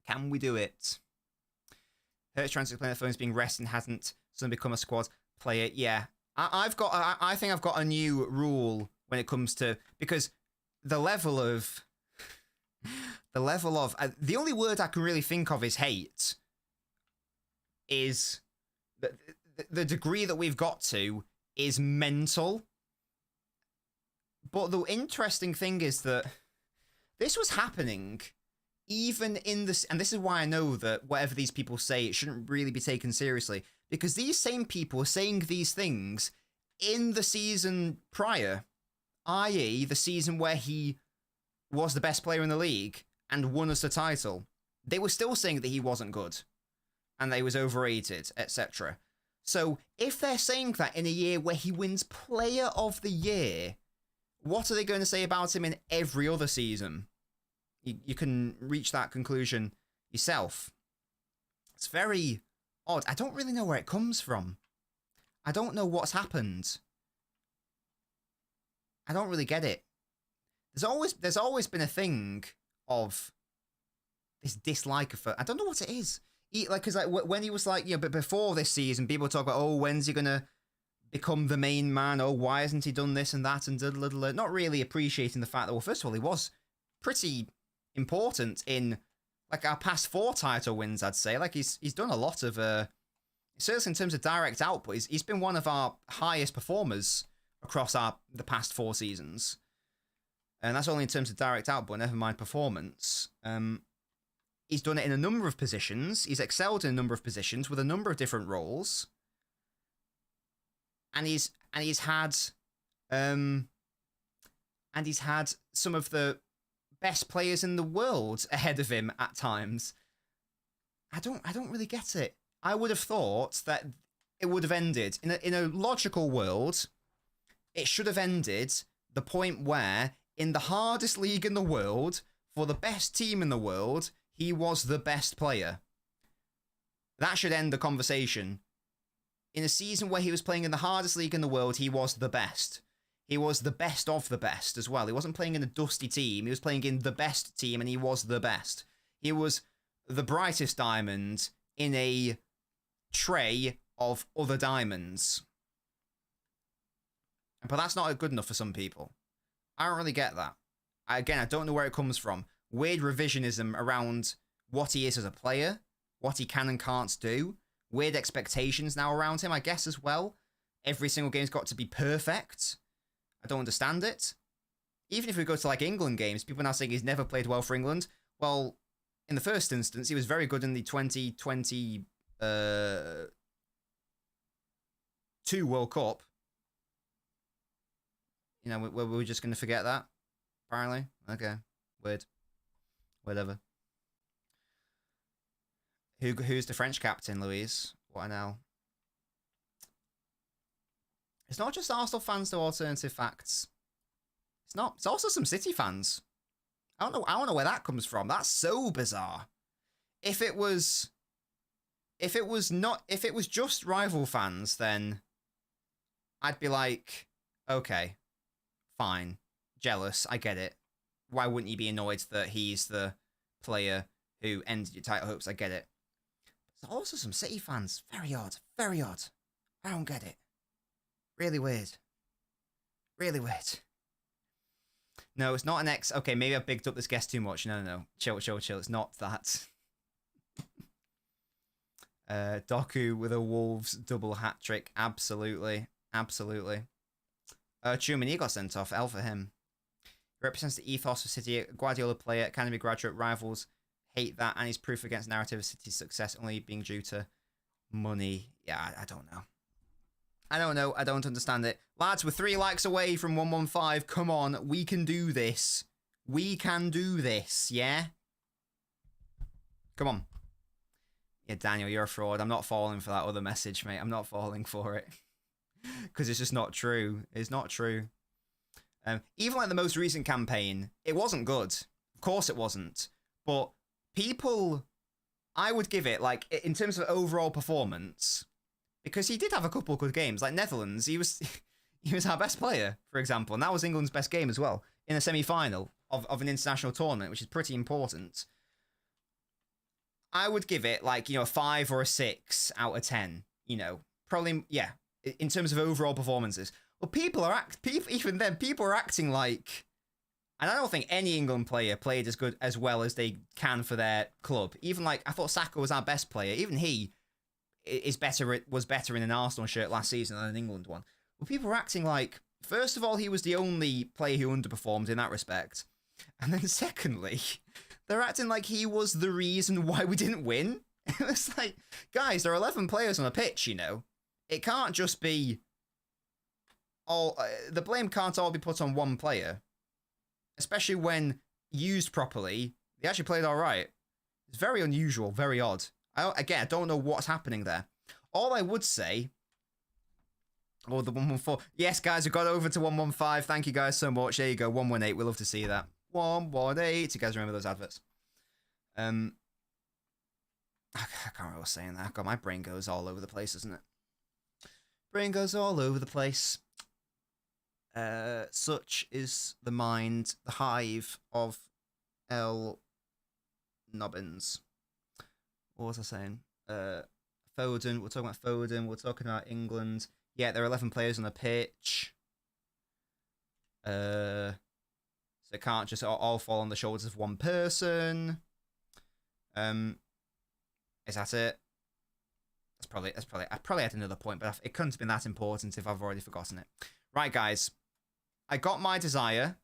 Can we do it? Hurts transfer playing the phone's being rested and hasn't suddenly become a squad player. Yeah, I think I've got a new rule when it comes to, because the level of the only word I can really think of is hate. Is the degree that we've got to is mental. But the interesting thing is that this was happening even in this, and this is why I know that whatever these people say, it shouldn't really be taken seriously, because these same people are saying these things in the season prior, i.e. the season where he was the best player in the league and won us the title. They were still saying that he wasn't good and that he was overrated, etc. So if they're saying that in a year where he wins Player of the Year, what are they going to say about him in every other season? You can reach that conclusion yourself. It's very odd. I don't really know where it comes from. I don't know what's happened. I don't really get it. There's always been a thing of this dislike of it. I don't know what it is. Because when he was like, but before this season, people talk about, oh, when's he gonna become the main man? Oh, why hasn't he done this and that and not really appreciating the fact that, well, first of all, he was pretty important in like our past 4 title wins, I'd say. Like he's done a lot of certainly in terms of direct output, he's been one of our highest performers across the past 4 seasons. And that's only in terms of direct output, never mind performance. He's done it in a number of positions. He's excelled in a number of positions with a number of different roles. And he's had and he's had some of the best players in the world ahead of him at times. I don't really get it. I would have thought that it would have ended in a logical world. It should have ended the point where in the hardest league in the world for the best team in the world, he was the best player. That should end the conversation. In a season where he was playing in the hardest league in the world, he was the best. He was the best of the best as well. He wasn't playing in a dusty team. He was playing in the best team, and he was the best. He was the brightest diamond in a tray of other diamonds. But that's not good enough for some people. I don't really get that. Again, I don't know where it comes from. Weird revisionism around what he is as a player, what he can and can't do. Weird expectations now around him, I guess, as well. Every single game's got to be perfect. I don't understand it. Even if we go to, like, England games, people are now saying he's never played well for England. Well, in the first instance, he was very good in the 2022 World Cup. You know, we're just going to forget that, apparently. Okay, weird. Whatever. Who's the French captain, Louise? What I know. It's not just Arsenal fans, though, alternative facts. It's not. It's also some City fans. I don't know where that comes from. That's so bizarre. If it was just rival fans, then I'd be like, okay, fine. Jealous, I get it. Why wouldn't you be annoyed that he's the player who ended your title hopes? I get it. There's also some City fans. Very odd. Very odd. I don't get it. Really weird. Really weird. No, it's not an X. Okay, maybe I bigged up this guest too much. No. Chill. It's not that. Doku with a Wolves double hat trick. Absolutely. Tchouameni got sent off. L for him. He represents the ethos of City. A Guardiola player, academy graduate, rivals hate that, and he's proof against narrative of City's success only being due to money. Yeah, I don't know. I don't understand it. Lads, we're 3 likes away from 115. Come on, we can do this. We can do this, yeah? Come on. Yeah, Daniel, you're a fraud. I'm not falling for that other message, mate. I'm not falling for it. Because it's just not true. It's not true. Even like the most recent campaign, it wasn't good. Of course it wasn't. But people, I would give it, like, in terms of overall performance, because he did have a couple of good games. Like Netherlands, he was our best player, for example. And that was England's best game as well, in a semi-final of an international tournament, which is pretty important. I would give it, like, a 5 or a 6 out of 10. Probably, yeah, in terms of overall performances. But people are acting like, and I don't think any England player played as well as they can for their club. Even like, I thought Saka was our best player. Even he was better in an Arsenal shirt last season than an England one. But people were acting like, first of all, he was the only player who underperformed in that respect. And then secondly, they're acting like he was the reason why we didn't win. It was like, guys, there are 11 players on a pitch, It can't just be the blame can't all be put on one player. Especially when used properly, they actually played all right. It's very unusual, very odd. I don't know what's happening there. All I would say... Oh, the 114. Yes, guys, we got over to 115. Thank you guys so much. There you go, 118. We'd love to see that. 118. You guys remember those adverts? I can't remember what I was saying there. God, my brain goes all over the place, doesn't it? Brain goes all over the place. Such is the mind, the hive of LNobbins. What was I saying? Foden. We're talking about Foden. We're talking about England. Yeah, there are 11 players on the pitch. So it can't just all fall on the shoulders of one person. Is that it? I probably had another point, but it couldn't have been that important if I've already forgotten it. Right, guys. I got my desire,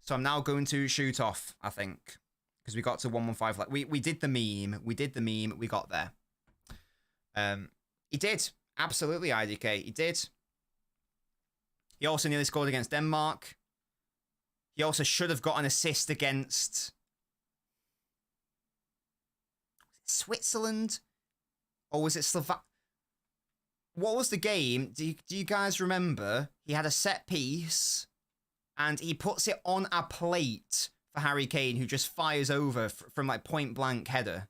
so I'm now going to shoot off, I think. Because we got to 115. Like, we did the meme. We got there. He did. Absolutely, IDK. He did. He also nearly scored against Denmark. He also should have got an assist against Switzerland, or was it Slovakia? What was the game? Do you guys remember? He had a set piece, and he puts it on a plate for Harry Kane, who just fires over from like point blank header.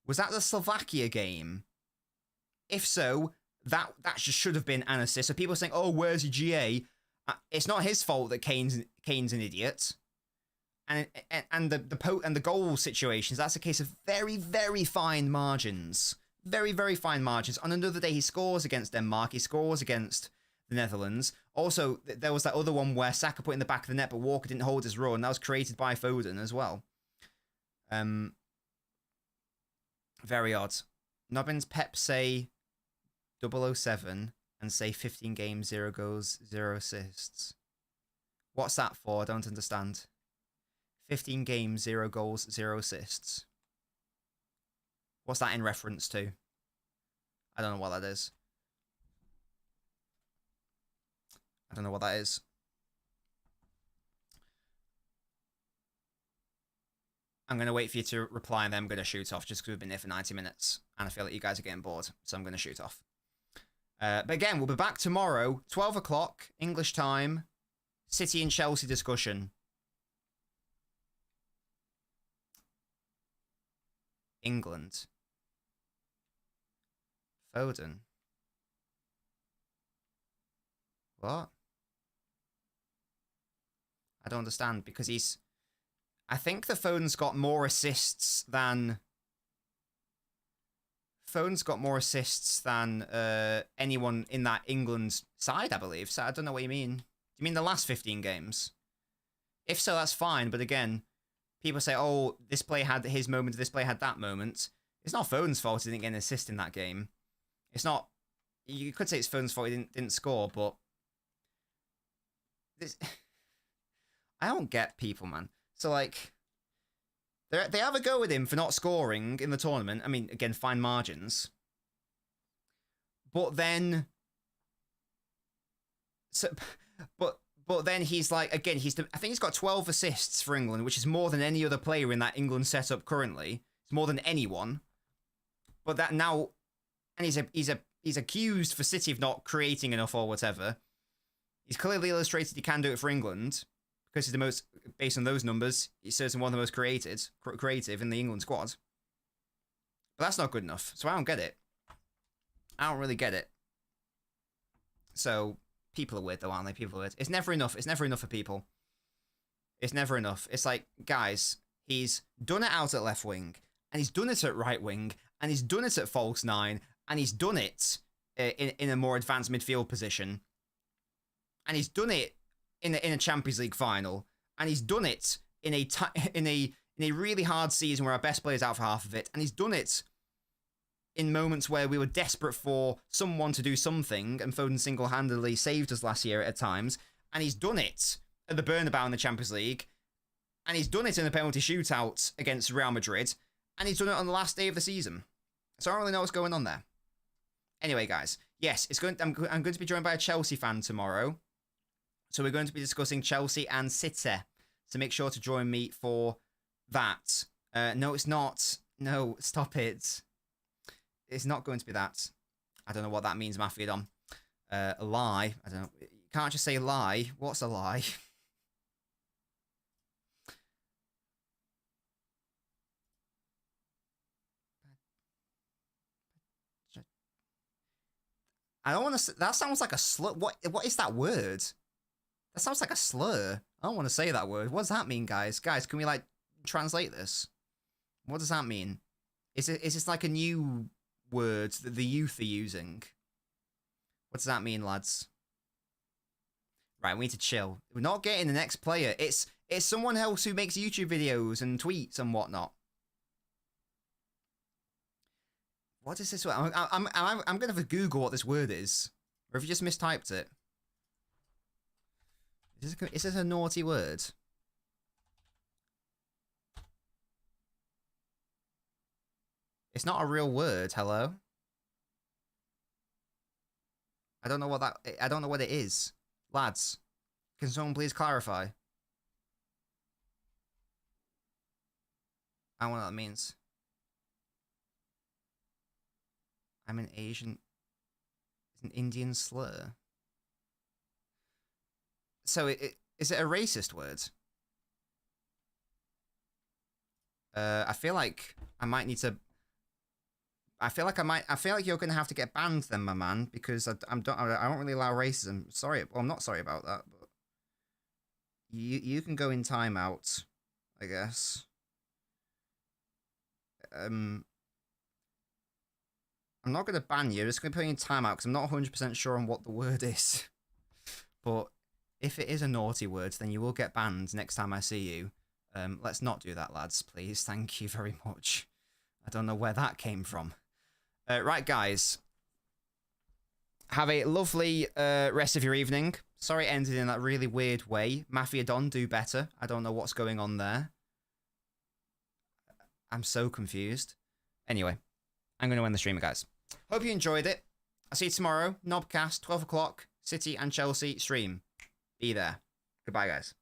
Was that the Slovakia game? If so, that just should have been an assist. So people are saying, "Oh, where's your GA?" It's not his fault that Kane's an idiot. And the goal situations, that's a case of very, very fine margins. Very, very fine margins. On another day, he scores against Denmark. He scores against the Netherlands. Also, there was that other one where Saka put in the back of the net, but Walker didn't hold his run. That was created by Foden as well. Very odd. Nobbins Pep say 007 and say 15 games, 0 goals, 0 assists. What's that for? I don't understand. 15 games, 0 goals, 0 assists. What's that in reference to? I don't know what that is. I don't know what that is. I'm going to wait for you to reply and then I'm going to shoot off just because we've been here for 90 minutes. And I feel like you guys are getting bored. So I'm going to shoot off. But again, we'll be back tomorrow, 12 o'clock, English time. City and Chelsea discussion. England. Foden. What? I don't understand because he's... I think the Foden's got more assists than... Foden's got more assists than anyone in that England side, I believe. So I don't know what you mean. Do you mean the last 15 games? If so, that's fine. But again, people say, oh, this player had his moment, this player had that moment. It's not Foden's fault he didn't get an assist in that game. It's not... You could say it's Foden's fault he didn't score, but... This... I don't get people, man. So, like... They have a go with him for not scoring in the tournament. I mean, again, fine margins. But then... So... But then he's like, again, I think he's got 12 assists for England, which is more than any other player in that England setup currently. It's more than anyone. But that now... And he's accused for City of not creating enough or whatever. He's clearly illustrated he can do it for England because he's the most, based on those numbers, he's certainly one of the most creative in the England squad. But that's not good enough, so I don't get it. I don't really get it. So people are weird though, aren't they? People are weird. It's never enough. It's never enough for people. It's never enough. It's like, guys, he's done it out at left wing, and he's done it at right wing, and he's done it at false nine, and he's done it in a more advanced midfield position. And he's done it in a Champions League final. And he's done it in a really hard season where our best player's out for half of it. And he's done it in moments where we were desperate for someone to do something. And Foden single-handedly saved us last year at times. And he's done it at the Bernabeu in the Champions League. And he's done it in the penalty shootout against Real Madrid. And he's done it on the last day of the season. So I don't really know what's going on there. Anyway, guys, yes, I'm going to be joined by a Chelsea fan tomorrow. So we're going to be discussing Chelsea and City. So make sure to join me for that. No, it's not. No, stop it. It's not going to be that. I don't know what that means, Mafia. A lie. I don't know. You can't just say lie. What's a lie? I don't want to... That sounds like a slur. What is that word? That sounds like a slur. I don't want to say that word. What does that mean, guys? Guys, can we, like, translate this? What does that mean? Is this like a new word that the youth are using? What does that mean, lads? Right, we need to chill. We're not getting the next player. It's someone else who makes YouTube videos and tweets and whatnot. What is this word? I'm going to have to Google what this word is. Or if you just mistyped it. Is this a naughty word? It's not a real word, hello? I don't know what it is. Lads. Can someone please clarify? I don't know what that means. I'm an Asian. It's an Indian slur. So is it a racist word? I feel like I might need to. I feel like you're gonna have to get banned then, my man, because I don't really allow racism. Sorry, well, I'm not sorry about that, but you can go in timeout, I guess. I'm not gonna ban you. I'm just gonna put you in timeout because I'm not 100% sure on what the word is. But if it is a naughty word, then you will get banned next time I see you. Let's not do that, lads, please. Thank you very much. I don't know where that came from. Right, guys. Have a lovely rest of your evening. Sorry it ended in that really weird way. Mafia Don, do better. I don't know what's going on there. I'm so confused. Anyway, I'm going to end the stream, guys. Hope you enjoyed it. I'll see you tomorrow. Knobcast, 12 o'clock. City and Chelsea stream. Be there. Goodbye, guys.